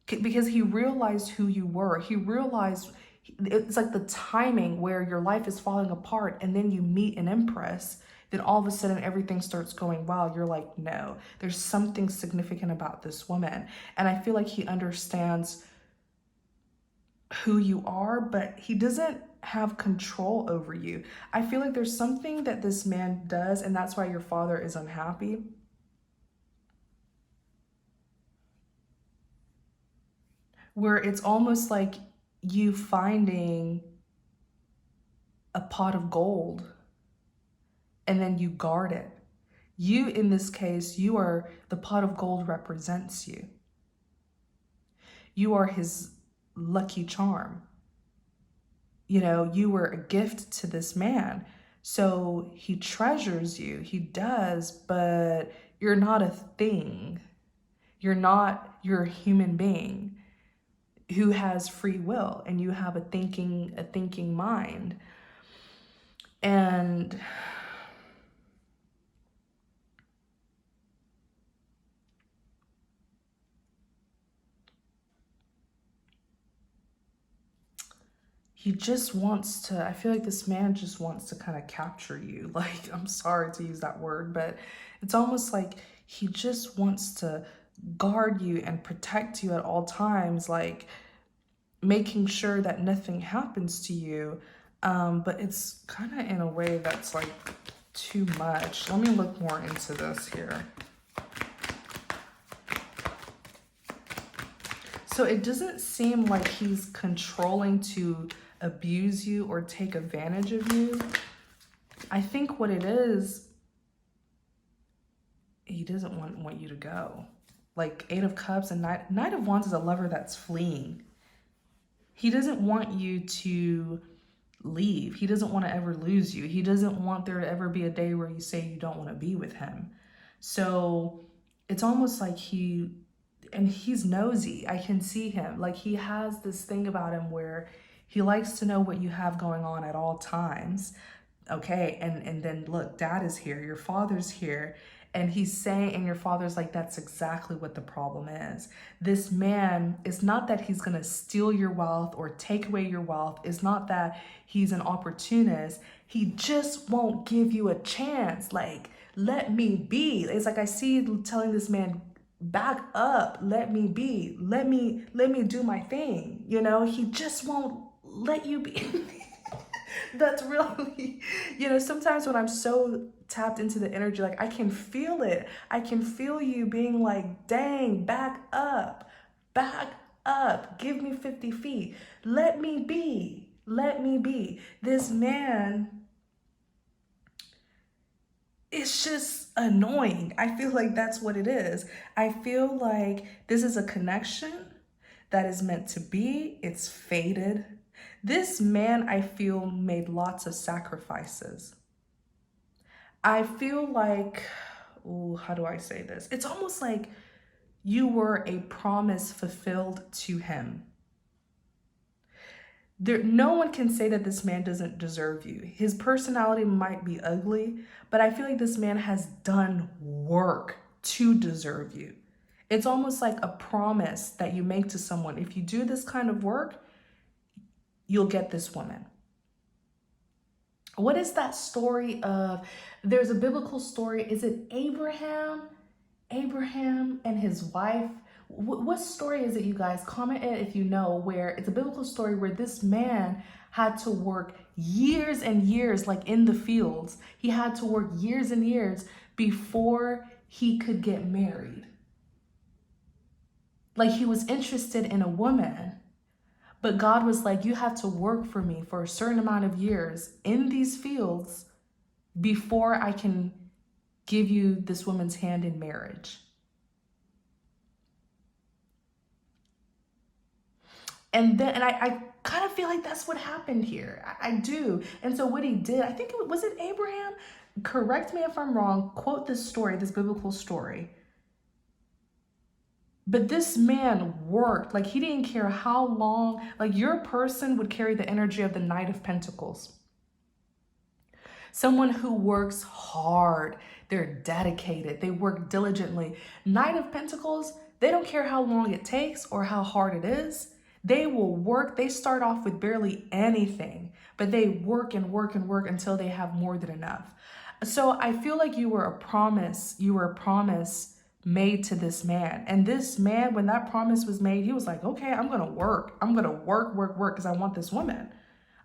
Because he realized who you were. He realized, it's like the timing where your life is falling apart and then you meet an empress, then all of a sudden everything starts going well. You're like, no, there's something significant about this woman. And I feel like he understands who you are, but he doesn't have control over you. I feel like there's something that this man does, and that's why your father is unhappy. Where it's almost like you finding a pot of gold and then you guard it. You, in this case, you are, the pot of gold represents you. You are his lucky charm. You know, you were a gift to this man. So he treasures you. He does, but you're not a thing. You're a human being who has free will, and you have a thinking mind. And he just wants to, I feel like this man just wants to kind of capture you. Like, I'm sorry to use that word, but it's almost like he just wants to guard you and protect you at all times, like making sure that nothing happens to you. But it's kind of in a way that's like too much. Let me look more into this here. So it doesn't seem like he's controlling to abuse you or take advantage of you. I think what it is, he doesn't want you to go. Like Eight of Cups and Knight of Wands is a lover that's fleeing. He doesn't want you to leave. He doesn't want to ever lose you. He doesn't want there to ever be a day where you say you don't want to be with him. So it's almost like he's nosy. I can see him. Like he has this thing about him where he likes to know what you have going on at all times. Okay, and then look, dad is here, your father's here, and he's saying, and your father's like, that's exactly what the problem is. This man, it's not that he's gonna steal your wealth or take away your wealth. It's not that he's an opportunist. He just won't give you a chance. Like, let me be. It's like I see you telling this man, back up, let me be, let me do my thing. You know, he just won't let you be. That's really, you know, sometimes when I'm so tapped into the energy, like I can feel it. I can feel you being like, dang, back up, give me 50 feet. Let me be, let me be. This man, it's just annoying. I feel like that's what it is. I feel like this is a connection that is meant to be. It's fated. This man, I feel, made lots of sacrifices. I feel like, ooh, how do I say this? It's almost like you were a promise fulfilled to him. No one can say that this man doesn't deserve you. His personality might be ugly, but I feel like this man has done work to deserve you. It's almost like a promise that you make to someone. If you do this kind of work, you'll get this woman. What is that story of, there's a biblical story, is it Abraham and his wife? What story is it, you guys? Comment it if you know, where it's a biblical story where this man had to work years and years, like in the fields. He had to work years and years before he could get married. Like he was interested in a woman, but God was like, you have to work for me for a certain amount of years in these fields before I can give you this woman's hand in marriage. And then, and I kind of feel like that's what happened here. I do. And so what he did, I think was it Abraham? Correct me if I'm wrong. Quote this story, this biblical story. But this man worked, like he didn't care how long, like your person would carry the energy of the Knight of Pentacles. Someone who works hard, they're dedicated, they work diligently. Knight of Pentacles, they don't care how long it takes or how hard it is. They will work. They start off with barely anything, but they work and work and work until they have more than enough. So I feel like you were a promise made to this man. And this man, when that promise was made, he was like, okay, I'm going to work. I'm going to work because I want this woman.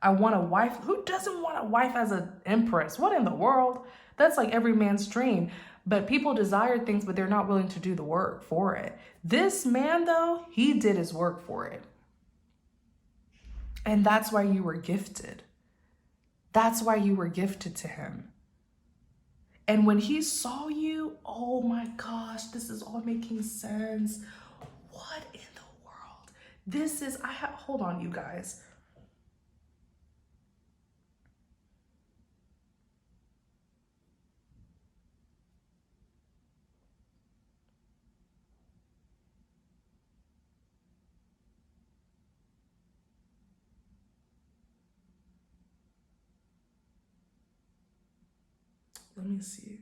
I want a wife. Who doesn't want a wife as an empress? What in the world? That's like every man's dream. But people desire things, but they're not willing to do the work for it. This man, though, he did his work for it. And that's why you were gifted. That's why you were gifted to him. And when he saw you, oh my gosh, this is all making sense. What in the world? This is, hold on, you guys. Let me see.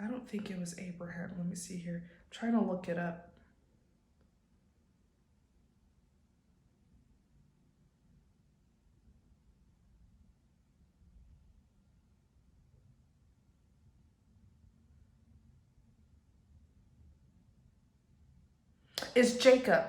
I don't think it was Abraham. Let me see here. I'm trying to look it up. It's Jacob.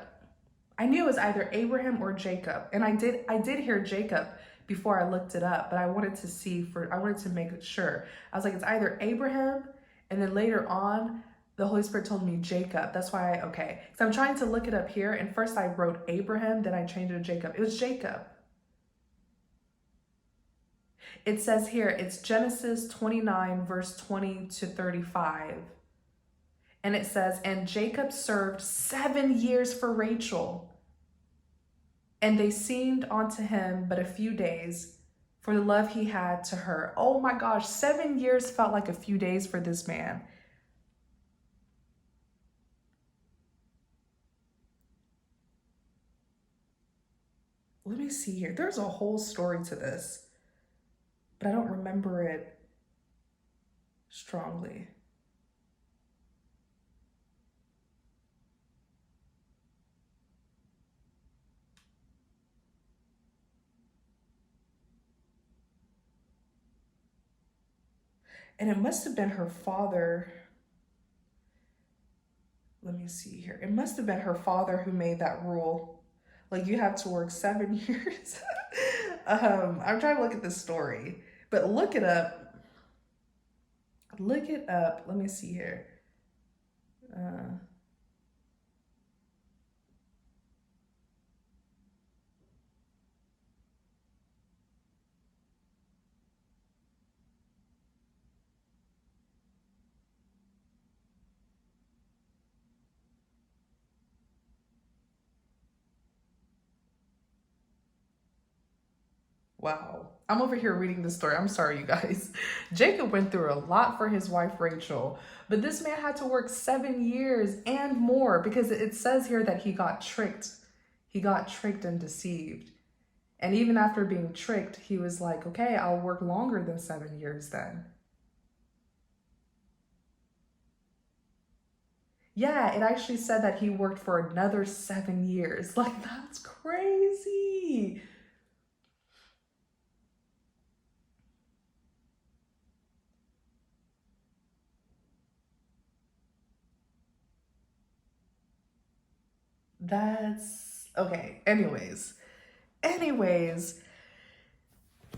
I knew it was either Abraham or Jacob. And I did hear Jacob before I looked it up, but I wanted to make sure. I was like, it's either Abraham, and then later on, the Holy Spirit told me Jacob. That's why okay. So I'm trying to look it up here, and first I wrote Abraham, then I changed it to Jacob. It was Jacob. It says here, it's Genesis 29, verse 20 to 35. And it says, and Jacob served 7 years for Rachel. And they seemed unto him but a few days for the love he had to her. Oh my gosh, 7 years felt like a few days for this man. Let me see here. There's a whole story to this, but I don't remember it strongly. And it must have been her father. Let me see here. It must have been her father who made that rule. Like, you have to work 7 years. I'm trying to look at this story, but look it up. Look it up. Let me see here. Wow. I'm over here reading the story. I'm sorry, you guys. Jacob went through a lot for his wife, Rachel, but this man had to work 7 years and more because it says here that he got tricked. He got tricked and deceived. And even after being tricked, he was like, okay, I'll work longer than 7 years then. Yeah, it actually said that he worked for another 7 years. Like, that's crazy. That's okay. Anyways,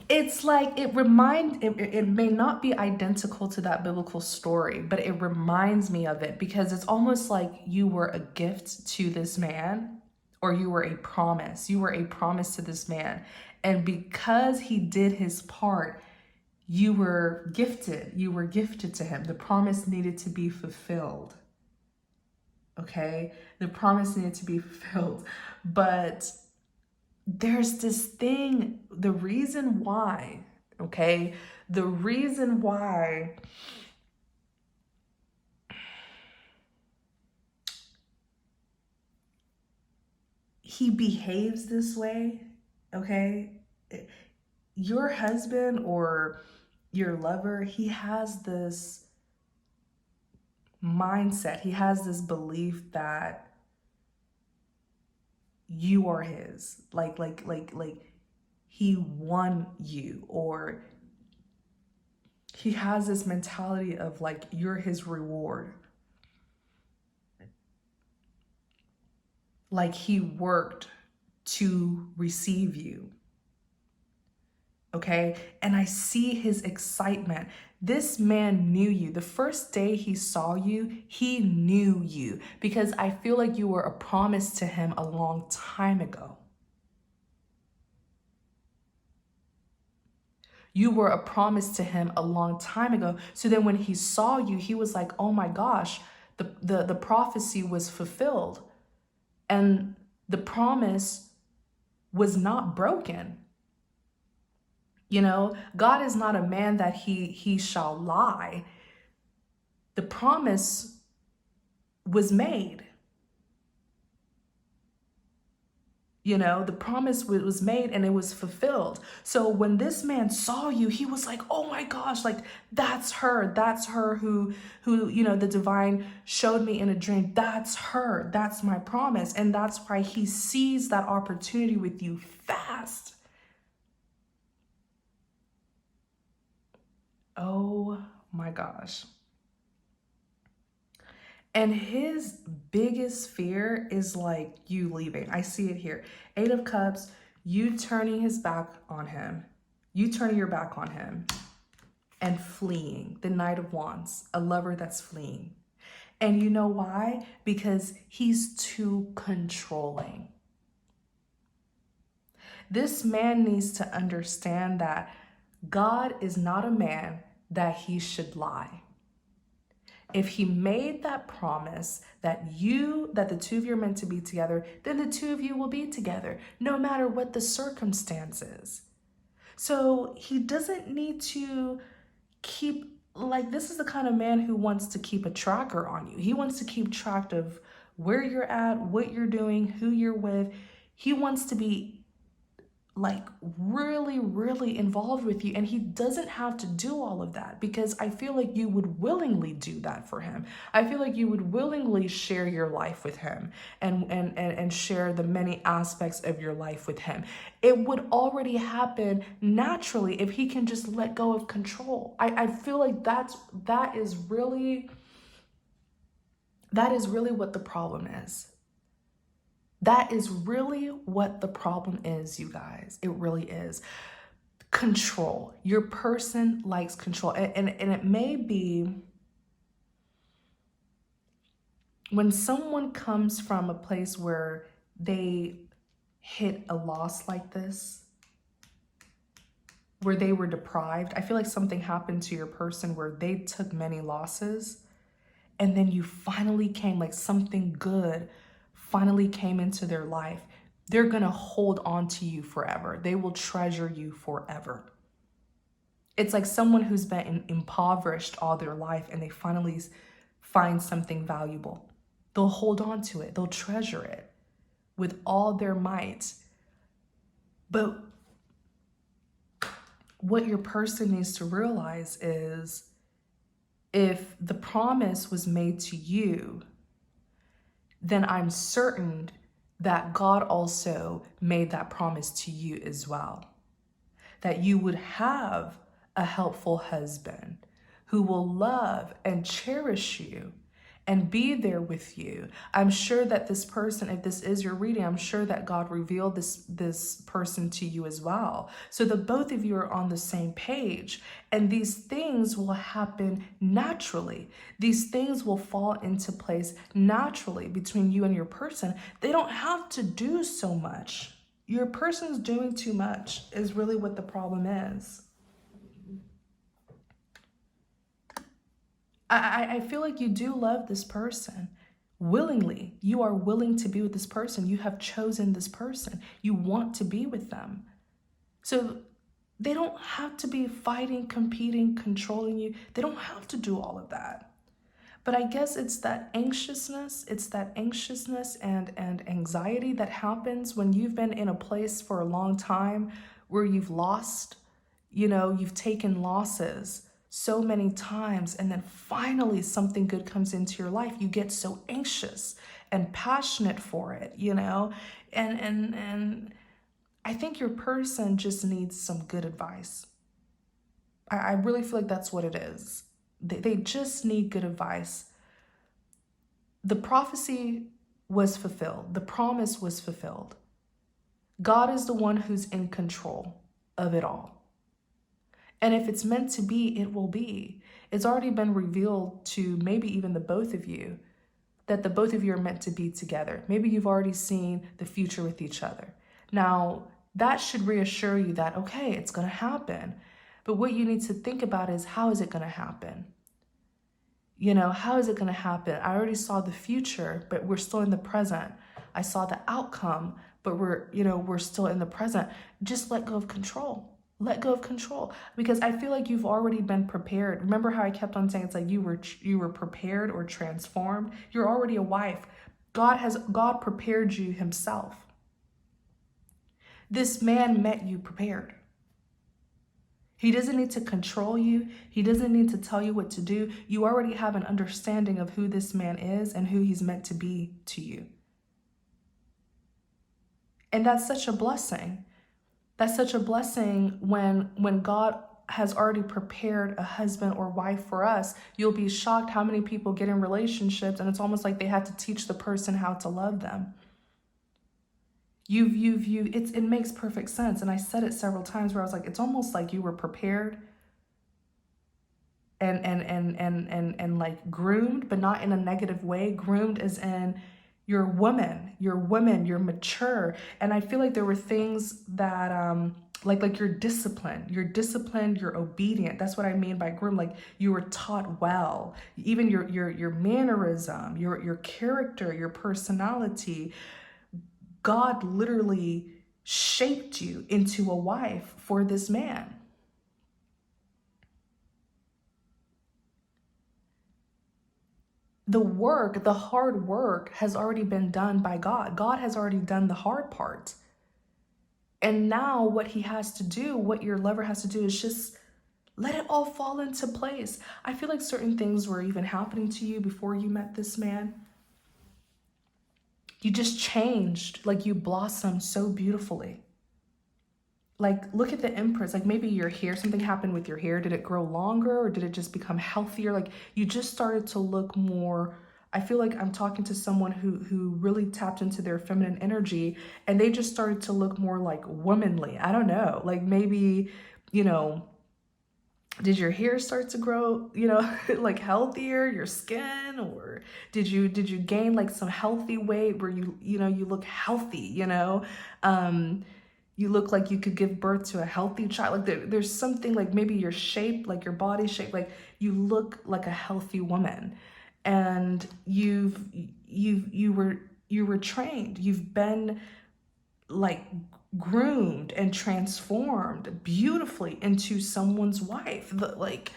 it's like it may not be identical to that biblical story, but it reminds me of it because it's almost like you were a gift to this man, or you were a promise. You were a promise to this man. And because he did his part, you were gifted. You were gifted to him. The promise needed to be fulfilled. Okay? The promise needed to be fulfilled. But there's this thing, the reason why, okay? The reason why he behaves this way, okay? Your husband or your lover, he has this mindset, he has this belief that you are his, like he won you, or he has this mentality of like you're his reward, like he worked to receive you. Okay, and I see his excitement. This man knew you. The first day he saw you, he knew you because I feel like you were a promise to him a long time ago. You were a promise to him a long time ago. So then when he saw you, he was like, oh my gosh, the prophecy was fulfilled. And the promise was not broken. You know, God is not a man that he shall lie. The promise was made. You know, the promise was made and it was fulfilled. So when this man saw you, he was like, oh my gosh, like that's her who, you know, the divine showed me in a dream. That's her, that's my promise. And that's why he sees that opportunity with you fast. Oh my gosh. And his biggest fear is like you leaving. I see it here. 8 of Cups, you turning his back on him. You turning your back on him and fleeing. The Knight of Wands, a lover that's fleeing. And you know why? Because he's too controlling. This man needs to understand that God is not a man that he should lie. If he made that promise that the two of you are meant to be together, then the two of you will be together, no matter what the circumstances. So he doesn't need to keep, like, this is the kind of man who wants to keep a tracker on you. He wants to keep track of where you're at, what you're doing, who you're with. He wants to be like really, really involved with you. And he doesn't have to do all of that, because I feel like you would willingly do that for him. I feel like you would willingly share your life with him and share the many aspects of your life with him. It would already happen naturally if he can just let go of control. I feel like that is really what the problem is. That is really what the problem is, you guys. It really is. Control. Your person likes control. And it may be when someone comes from a place where they hit a loss like this, where they were deprived. I feel like something happened to your person where they took many losses, and then you finally came, like something good finally came into their life. They're going to hold on to you forever. They will treasure you forever. It's like someone who's been impoverished all their life and they finally find something valuable. They'll hold on to it. They'll treasure it with all their might. But what your person needs to realize is, if the promise was made to you, then I'm certain that God also made that promise to you as well. That you would have a helpful husband who will love and cherish you and be there with you. I'm sure that this person, if this is your reading, I'm sure that God revealed this person to you as well, so that both of you are on the same page. And these things will happen naturally. These things will fall into place naturally between you and your person. They don't have to do so much. Your person's doing too much is really what the problem is. I feel like you do love this person willingly. You are willing to be with this person. You have chosen this person. You want to be with them. So they don't have to be fighting, competing, controlling you. They don't have to do all of that. But I guess it's that anxiousness. It's that anxiousness and anxiety that happens when you've been in a place for a long time where you've lost, you've taken losses so many times, and then finally something good comes into your life. You get so anxious and passionate for it, and I think your person just needs some good advice. I really feel like that's what it is. They just need good advice. The prophecy was fulfilled. The promise was fulfilled. God is the one who's in control of it all. And if it's meant to be, it will be. It's already been revealed to maybe even the both of you that the both of you are meant to be together. Maybe you've already seen the future with each other. Now, that should reassure you that, okay, it's going to happen. But what you need to think about is, how is it going to happen? You know, how is it going to happen? I already saw the future, but we're still in the present. I saw the outcome, but we're still in the present. Just let go of control. Let go of control, because I feel like you've already been prepared. Remember how I kept on saying it's like you were prepared or transformed. You're already a wife. God prepared you himself. This man met you prepared. He doesn't need to control you. He doesn't need to tell you what to do. You already have an understanding of who this man is and who he's meant to be to you. And that's such a blessing. That's such a blessing when God has already prepared a husband or wife for us. You'll be shocked how many people get in relationships and it's almost like they have to teach the person how to love them. It makes perfect sense. And I said it several times where I was like, it's almost like you were prepared and like groomed, but not in a negative way. Groomed as in you're you're mature. And I feel like there were things that like you're disciplined, you're obedient. That's what I mean by groom. Like you were taught well, even your mannerism, your character, your personality. God literally shaped you into a wife for this man. The hard work has already been done by God. God has already done the hard part. And now what he has to do, what your lover has to do, is just let it all fall into place. I feel like certain things were even happening to you before you met this man. You just changed, like you blossomed so beautifully. Like, look at the Empress. Like, maybe your hair, something happened with your hair. Did it grow longer or did it just become healthier? Like, you just started to look more. I feel like I'm talking to someone who really tapped into their feminine energy and they just started to look more like womanly. I don't know. Like, maybe, you know, did your hair start to grow, like healthier, your skin, or did you gain like some healthy weight where you look healthy, you look like you could give birth to a healthy child. Like there's something, like maybe your shape, like your body shape, like you look like a healthy woman. And you were trained. You've been like groomed and transformed beautifully into someone's wife. Like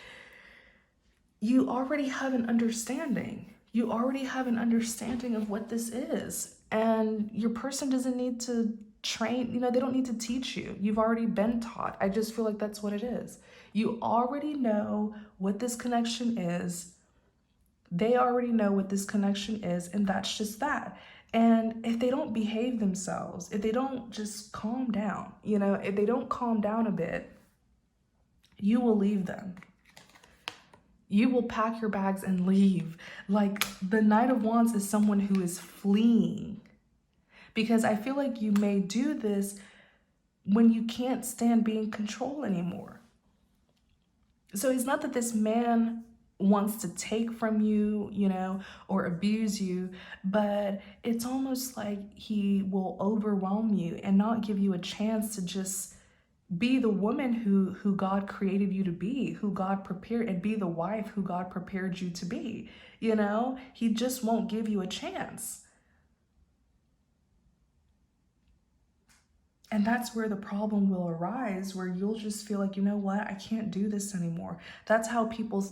you already have an understanding. You already have an understanding of what this is. And your person doesn't need to train, they don't need to teach you. You've already been taught. I just feel like that's what it is. You already know what this connection is. They already know what this connection is, and that's just that. And if they don't behave themselves, if they don't just calm down, if they don't calm down a bit, you will leave them. You will pack your bags and leave. Like the Knight of Wands is someone who is fleeing. Because I feel like you may do this when you can't stand being in control anymore. So it's not that this man wants to take from you, or abuse you, but it's almost like he will overwhelm you and not give you a chance to just be the woman who God created you to be, who God prepared, and be the wife who God prepared you to be. He just won't give you a chance. And that's where the problem will arise, where you'll just feel like, you know what, I can't do this anymore. That's how people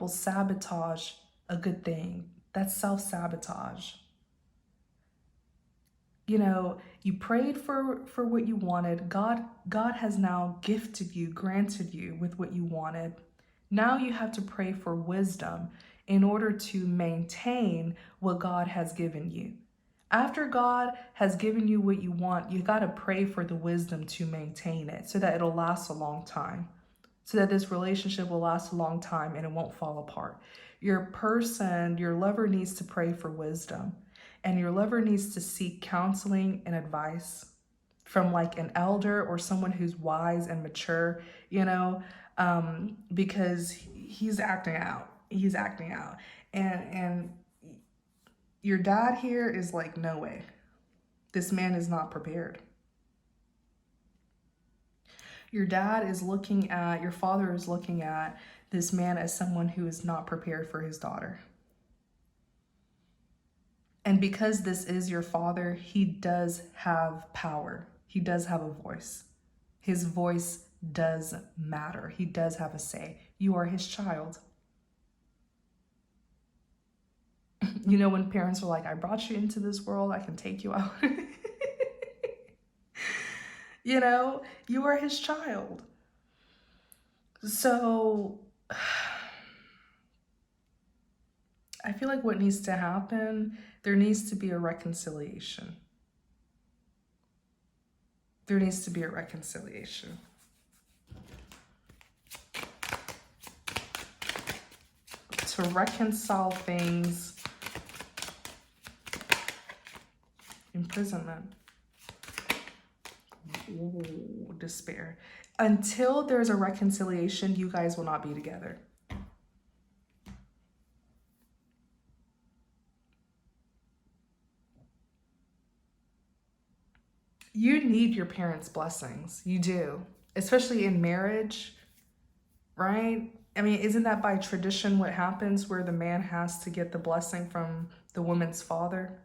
sabotage a good thing. That's self-sabotage. You prayed for what you wanted. God has now gifted you, granted you with what you wanted. Now you have to pray for wisdom in order to maintain what God has given you. After God has given you what you want, you got to pray for the wisdom to maintain it so that it'll last a long time, so that this relationship will last a long time and it won't fall apart. Your lover needs to pray for wisdom, and your lover needs to seek counseling and advice from like an elder or someone who's wise and mature, because he's acting out. And your dad here is like, no way. This man is not prepared. Your dad is looking at, your father is looking at this man as someone who is not prepared for his daughter. And because this is your father, he does have power. He does have a voice. His voice does matter. He does have a say. You are his child. You know, when parents are like, I brought you into this world, I can take you out. You know, you are his child. So I feel like what needs to happen, there needs to be a reconciliation. There needs to be a reconciliation. To reconcile things, imprisonment, ooh, despair. Until there's a reconciliation, you guys will not be together. You need your parents' blessings. You do, especially in marriage, right? I mean, isn't that by tradition what happens, where the man has to get the blessing from the woman's father?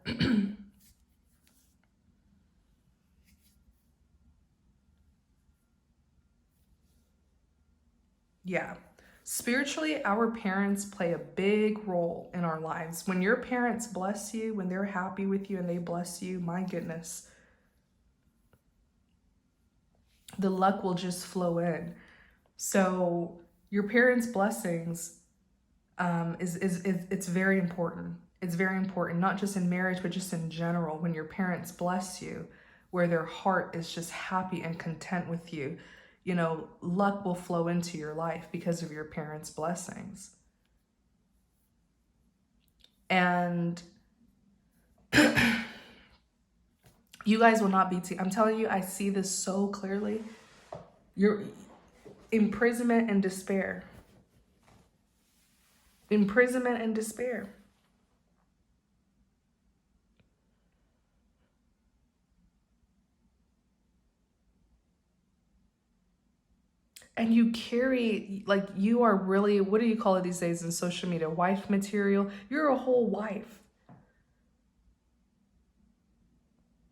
Yeah. Spiritually, our parents play a big role in our lives. When your parents bless you, when they're happy with you and they bless you, my goodness, the luck will just flow in. So your parents' blessings it's very important. It's very important, not just in marriage, but just in general. When your parents bless you, where their heart is just happy and content with you, you know, luck will flow into your life because of your parents' blessings. And you guys will not be, I'm telling you, I see this so clearly. Your imprisonment and despair. Imprisonment and despair. And you carry, like, you are really, what do you call it these days in social media? Wife material. You're a whole wife.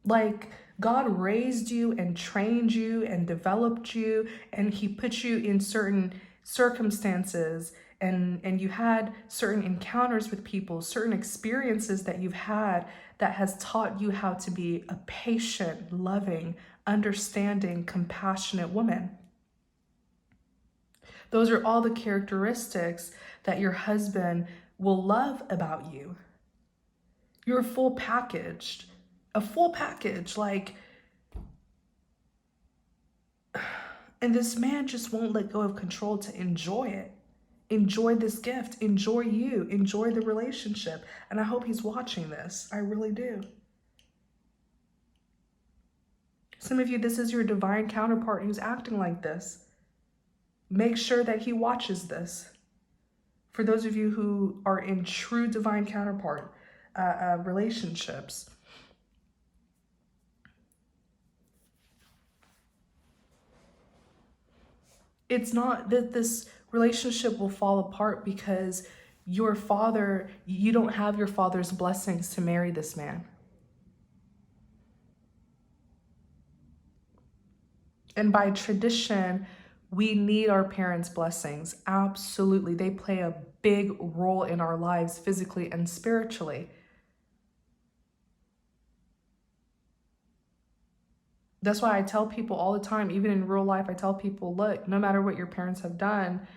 Like, God raised you and trained you and developed you, and he put you in certain circumstances, and you had certain encounters with people, certain experiences that you've had that has taught you how to be a patient, loving, understanding, compassionate woman. Those are all the characteristics that your husband will love about you. You're full packaged, a full package, like, and this man just won't let go of control to enjoy it. Enjoy this gift, enjoy you, enjoy the relationship. And I hope he's watching this. I really do. Some of you, this is your divine counterpart who's acting like this. Make sure that he watches this. For those of you who are in true divine counterpart relationships, it's not that this relationship will fall apart because your father, you don't have your father's blessings to marry this man. And by tradition, we need our parents' blessings. Absolutely. They play a big role in our lives physically and spiritually. That's why I tell people all the time, even in real life, I tell people, look, no matter what your parents have done,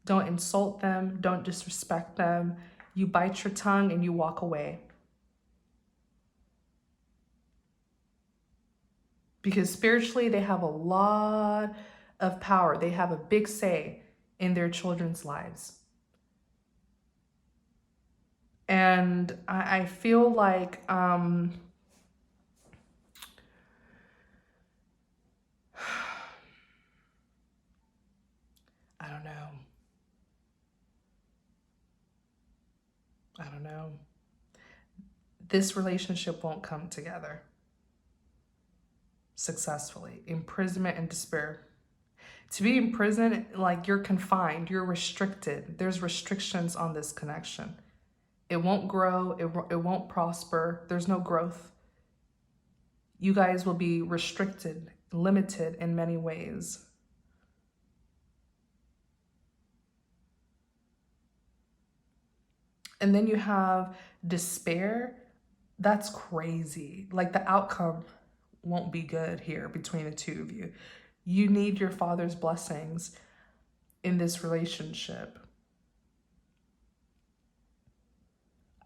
don't insult them, don't disrespect them. You bite your tongue and you walk away. Because spiritually, they have a lot of power. They have a big say in their children's lives. And I feel like I don't know. I don't know. This relationship won't come together successfully. Imprisonment and despair. To be in prison, like you're confined, you're restricted. There's restrictions on this connection. It won't grow, it won't prosper. There's no growth. You guys will be restricted, limited in many ways. And then you have despair. That's crazy. Like the outcome won't be good here between the two of you. You need your father's blessings in this relationship.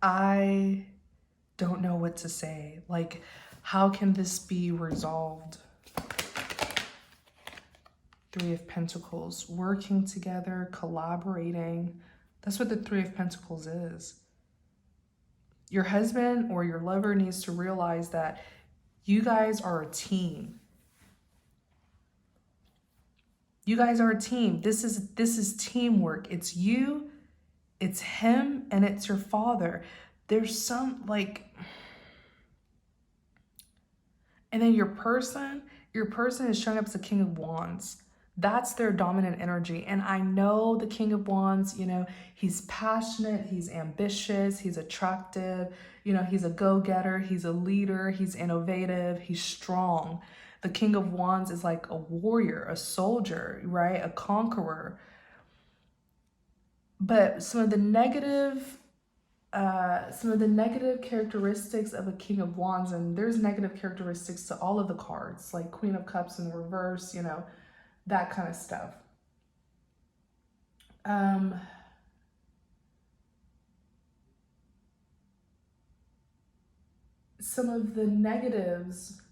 I don't know what to say. Like, how can this be resolved? Three of Pentacles, working together, collaborating. That's what the Three of Pentacles is. Your husband or your lover needs to realize that you guys are a team. You guys are a team. This is teamwork. It's you, it's him, and it's your father. There's some like, and then your person is showing up as the King of Wands. That's their dominant energy. And I know the King of Wands, you know, he's passionate, he's ambitious, he's attractive, you know, he's a go-getter, he's a leader, he's innovative, he's strong. The King of Wands is like a warrior, a soldier, right? A conqueror. But some of the negative characteristics of a King of Wands, and there's negative characteristics to all of the cards, like Queen of Cups in reverse, you know, that kind of stuff. Some of the negatives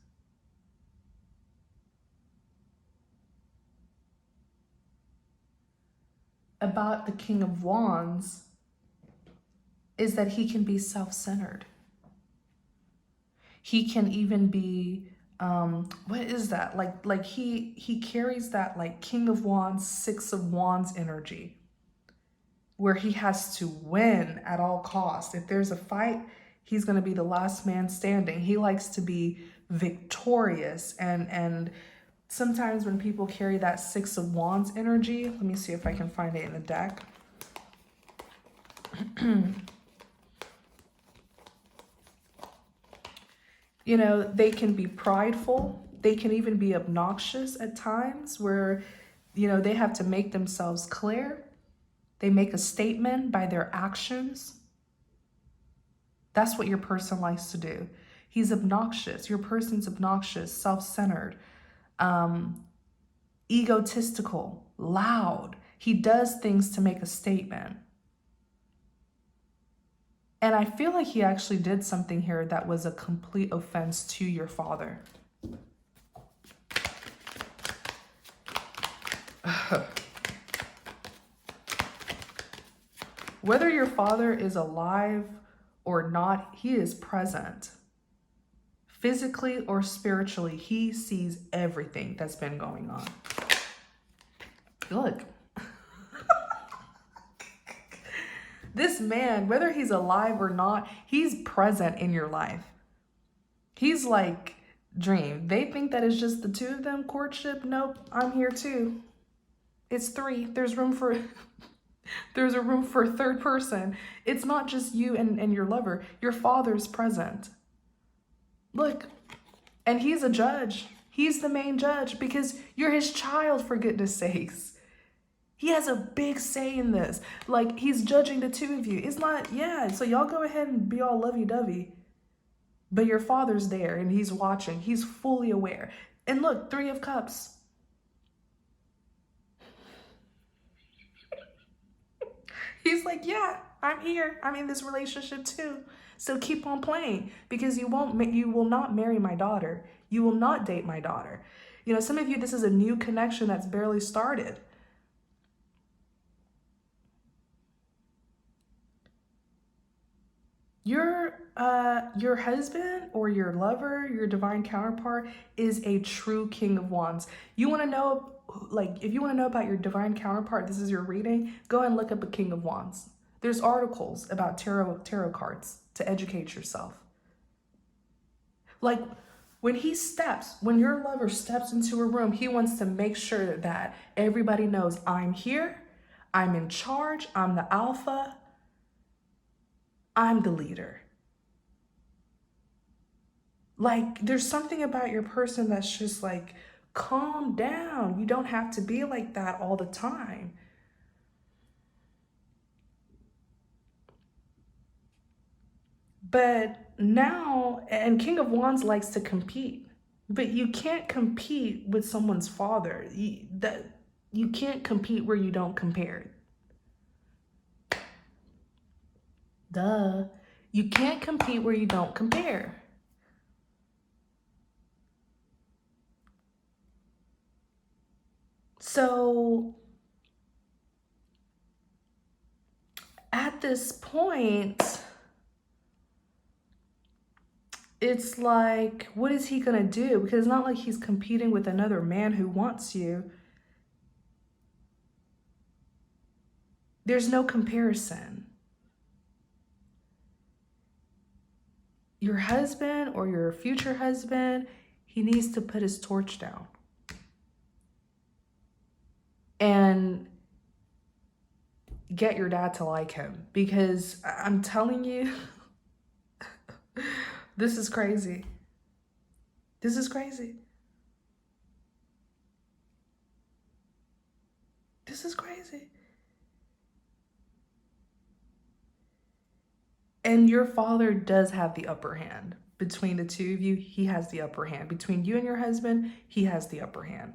about the King of Wands is that he can be self-centered. He can even be, what is that? Like he carries that like King of Wands, Six of Wands energy, where he has to win at all costs. If there's a fight, he's going to be the last man standing. He likes to be victorious. And sometimes when people carry that Six of Wands energy, let me see if I can find it in the deck. You know, they can be prideful. They can even be obnoxious at times where, you know, they have to make themselves clear. They make a statement by their actions. That's what your person likes to do. He's obnoxious. Your person's obnoxious, self-centered, egotistical, loud. He does things to make a statement. And I feel like he actually did something here that was a complete offense to your father. Whether your father is alive or not, he is present. Physically or spiritually, he sees everything that's been going on. Look. This man, whether he's alive or not, he's present in your life. He's like, Dream. They think that it's just the two of them, courtship. Nope, I'm here too. It's three. There's room for there's a room for a third person. It's not just you and your lover. Your father's present. Look, and he's a judge. He's the main judge because you're his child, for goodness sakes. He has a big say in this. Like, he's judging the two of you. It's not, yeah, so y'all go ahead and be all lovey-dovey. But your father's there and he's watching. He's fully aware. And look, Three of Cups. He's like, yeah, I'm here. I'm in this relationship too. So keep on playing because you will not marry my daughter. You will not date my daughter. You know, some of you, this is a new connection that's barely started. Your husband or your lover, your divine counterpart, is a true King of Wands. You want to know, like, if you want to know about your divine counterpart, this is your reading, go and look up a King of Wands. There's articles about tarot cards to educate yourself. Like, When your lover steps into a room, he wants to make sure that everybody knows I'm here, I'm in charge, I'm the alpha, I'm the leader. Like, there's something about your person that's just like, calm down. You don't have to be like that all the time. But now, and King of Wands likes to compete, but you can't compete with someone's father. You can't compete where you don't compare. Duh. You can't compete where you don't compare. So at this point, it's like, what is he gonna do? Because it's not like he's competing with another man who wants you. There's no comparison. Your husband or your future husband, he needs to put his torch down. And get your dad to like him. Because I'm telling you, this is crazy. This is crazy. This is crazy. And your father does have the upper hand. Between the two of you, he has the upper hand. Between you and your husband, he has the upper hand.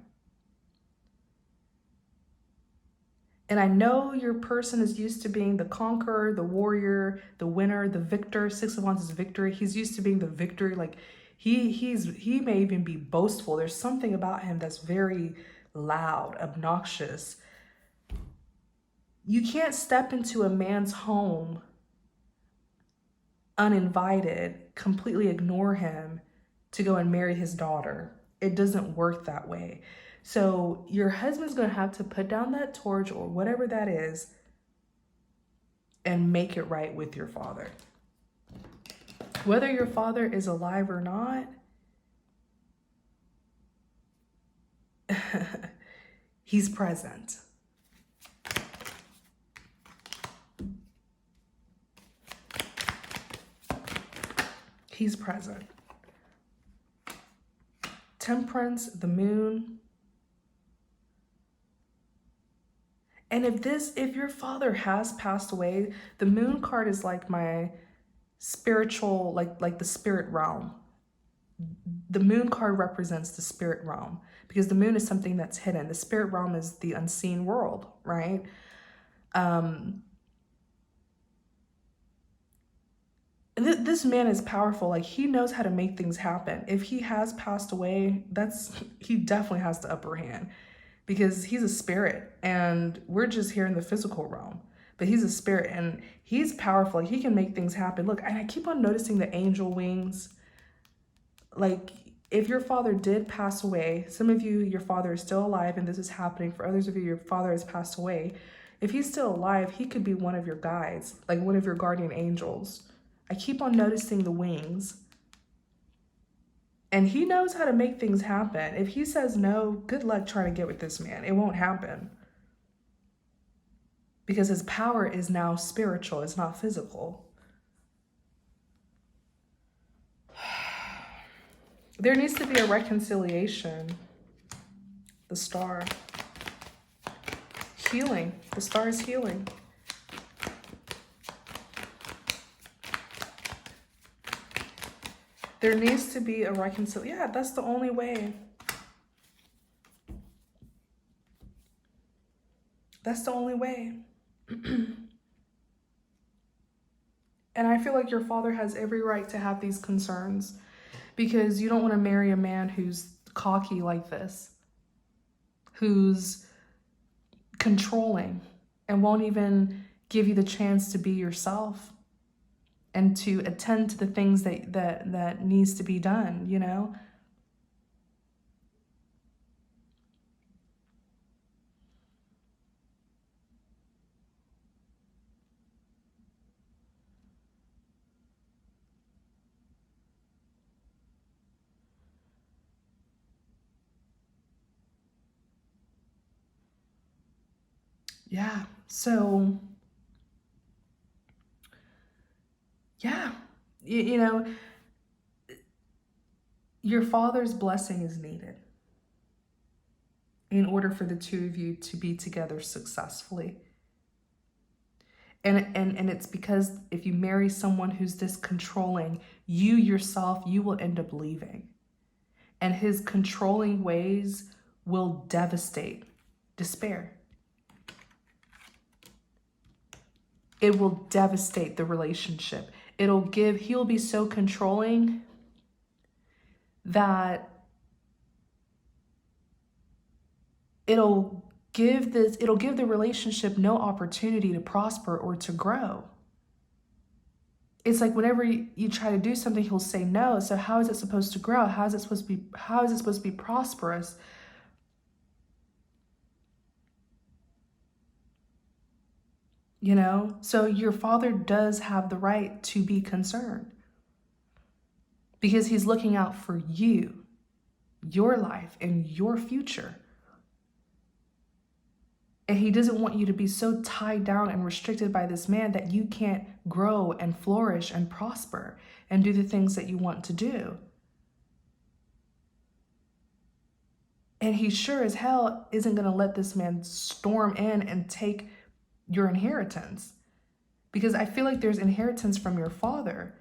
And I know your person is used to being the conqueror, the warrior, the winner, the victor. Six of Wands is victory. He's used to being the victory. Like he may even be boastful. There's something about him that's very loud, obnoxious. You can't step into a man's home uninvited, completely ignore him to go and marry his daughter. It doesn't work that way. So your husband's going to have to put down that torch or whatever that is and make it right with your father. Whether your father is alive or not, he's present. He's present. Temperance, the moon. And if your father has passed away, the moon card is like my spiritual, like the spirit realm. The moon card represents the spirit realm because the moon is something that's hidden. The spirit realm is the unseen world, right? This man is powerful. Like, he knows how to make things happen. If he has passed away, he definitely has the upper hand because he's a spirit and we're just here in the physical realm. But he's a spirit and he's powerful. Like, he can make things happen. Look, and I keep on noticing the angel wings. Like, if your father did pass away, some of you, your father is still alive and this is happening. For others of you, your father has passed away. If he's still alive, he could be one of your guides, like one of your guardian angels. I keep on noticing the wings. And he knows how to make things happen. If he says no, good luck trying to get with this man. It won't happen. Because his power is now spiritual, it's not physical. There needs to be a reconciliation. The star. Healing. The star is healing. There needs to be a reconciliation. Yeah, that's the only way. That's the only way. And I feel like your father has every right to have these concerns because you don't want to marry a man who's cocky like this, who's controlling and won't even give you the chance to be yourself and to attend to the things that needs to be done, you know? Yeah. So, yeah, you know, your father's blessing is needed in order for the two of you to be together successfully. And it's because if you marry someone who's this controlling, you yourself, you will end up leaving. And his controlling ways will devastate, despair. It will devastate the relationship. He'll be so controlling that it'll give the relationship no opportunity to prosper or to grow. It's like whenever you try to do something, he'll say no. So how is it supposed to grow? How is it supposed to be prosperous? You know? So your father does have the right to be concerned because he's looking out for you, your life, and your future. And he doesn't want you to be so tied down and restricted by this man that you can't grow and flourish and prosper and do the things that you want to do. And he sure as hell isn't going to let this man storm in and take your inheritance. Because I feel like there's inheritance from your father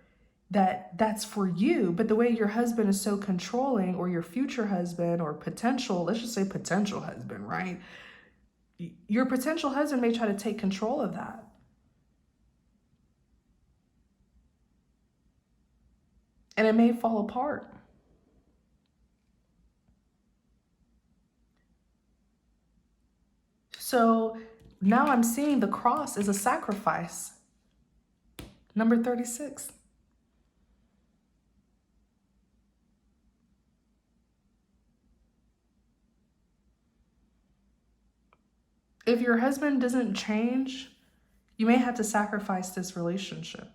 that's for you. But the way your husband is so controlling, or your future husband, or potential, let's just say potential husband, right? Your potential husband may try to take control of that. And it may fall apart. So now I'm seeing the cross as a sacrifice. Number 36. If your husband doesn't change, you may have to sacrifice this relationship.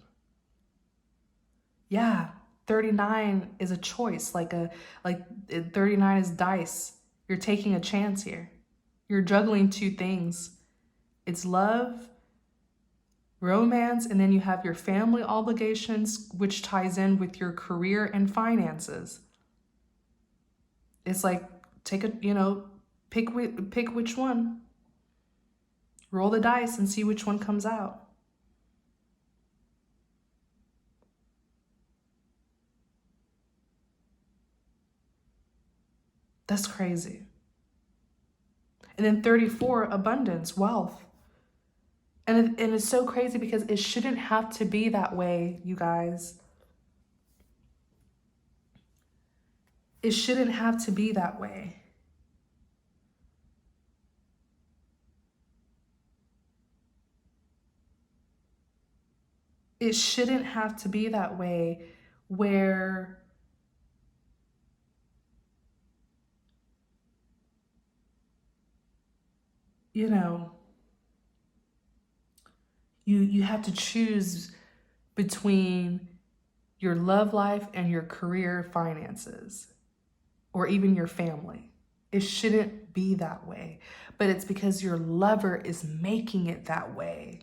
Yeah, 39 is a choice, like 39 is dice. You're taking a chance here. You're juggling two things. It's love, romance, and then you have your family obligations, which ties in with your career and finances. It's like, pick which one. Roll the dice and see which one comes out. That's crazy. And then 34, abundance, wealth. And it's so crazy because it shouldn't have to be that way, you guys. It shouldn't have to be that way. It shouldn't have to be that way where you have to choose between your love life and your career finances, or even your family. It shouldn't be that way, but it's because your lover is making it that way.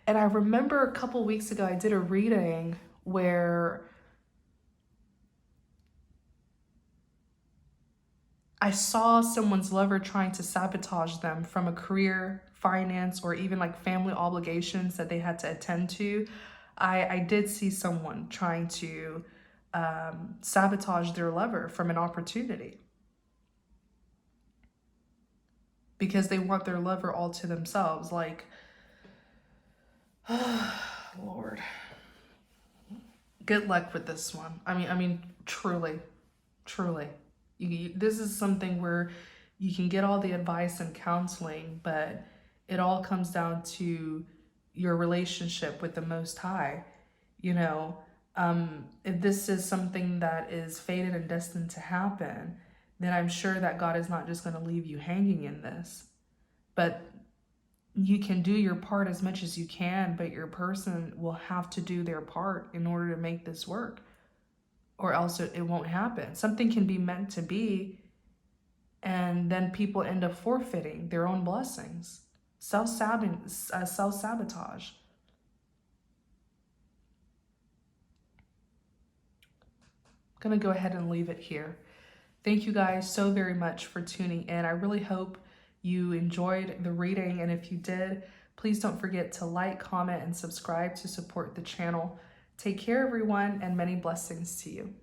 And I remember a couple weeks ago, I did a reading where I saw someone's lover trying to sabotage them from a career, finance, or even like family obligations that they had to attend to. I did see someone trying to sabotage their lover from an opportunity because they want their lover all to themselves. Like, Lord, good luck with this one. I mean, truly. This is something where you can get all the advice and counseling, but it all comes down to your relationship with the Most High. If this is something that is fated and destined to happen, then I'm sure that God is not just going to leave you hanging in this. But you can do your part as much as you can, but your person will have to do their part in order to make this work, or else it won't happen. Something can be meant to be, and then people end up forfeiting their own blessings. self-sabotage. I'm gonna go ahead and leave it here. Thank you guys so very much for tuning in. I really hope you enjoyed the reading, and if you did, please don't forget to like, comment, and subscribe to support the channel. Take care, everyone, and many blessings to you.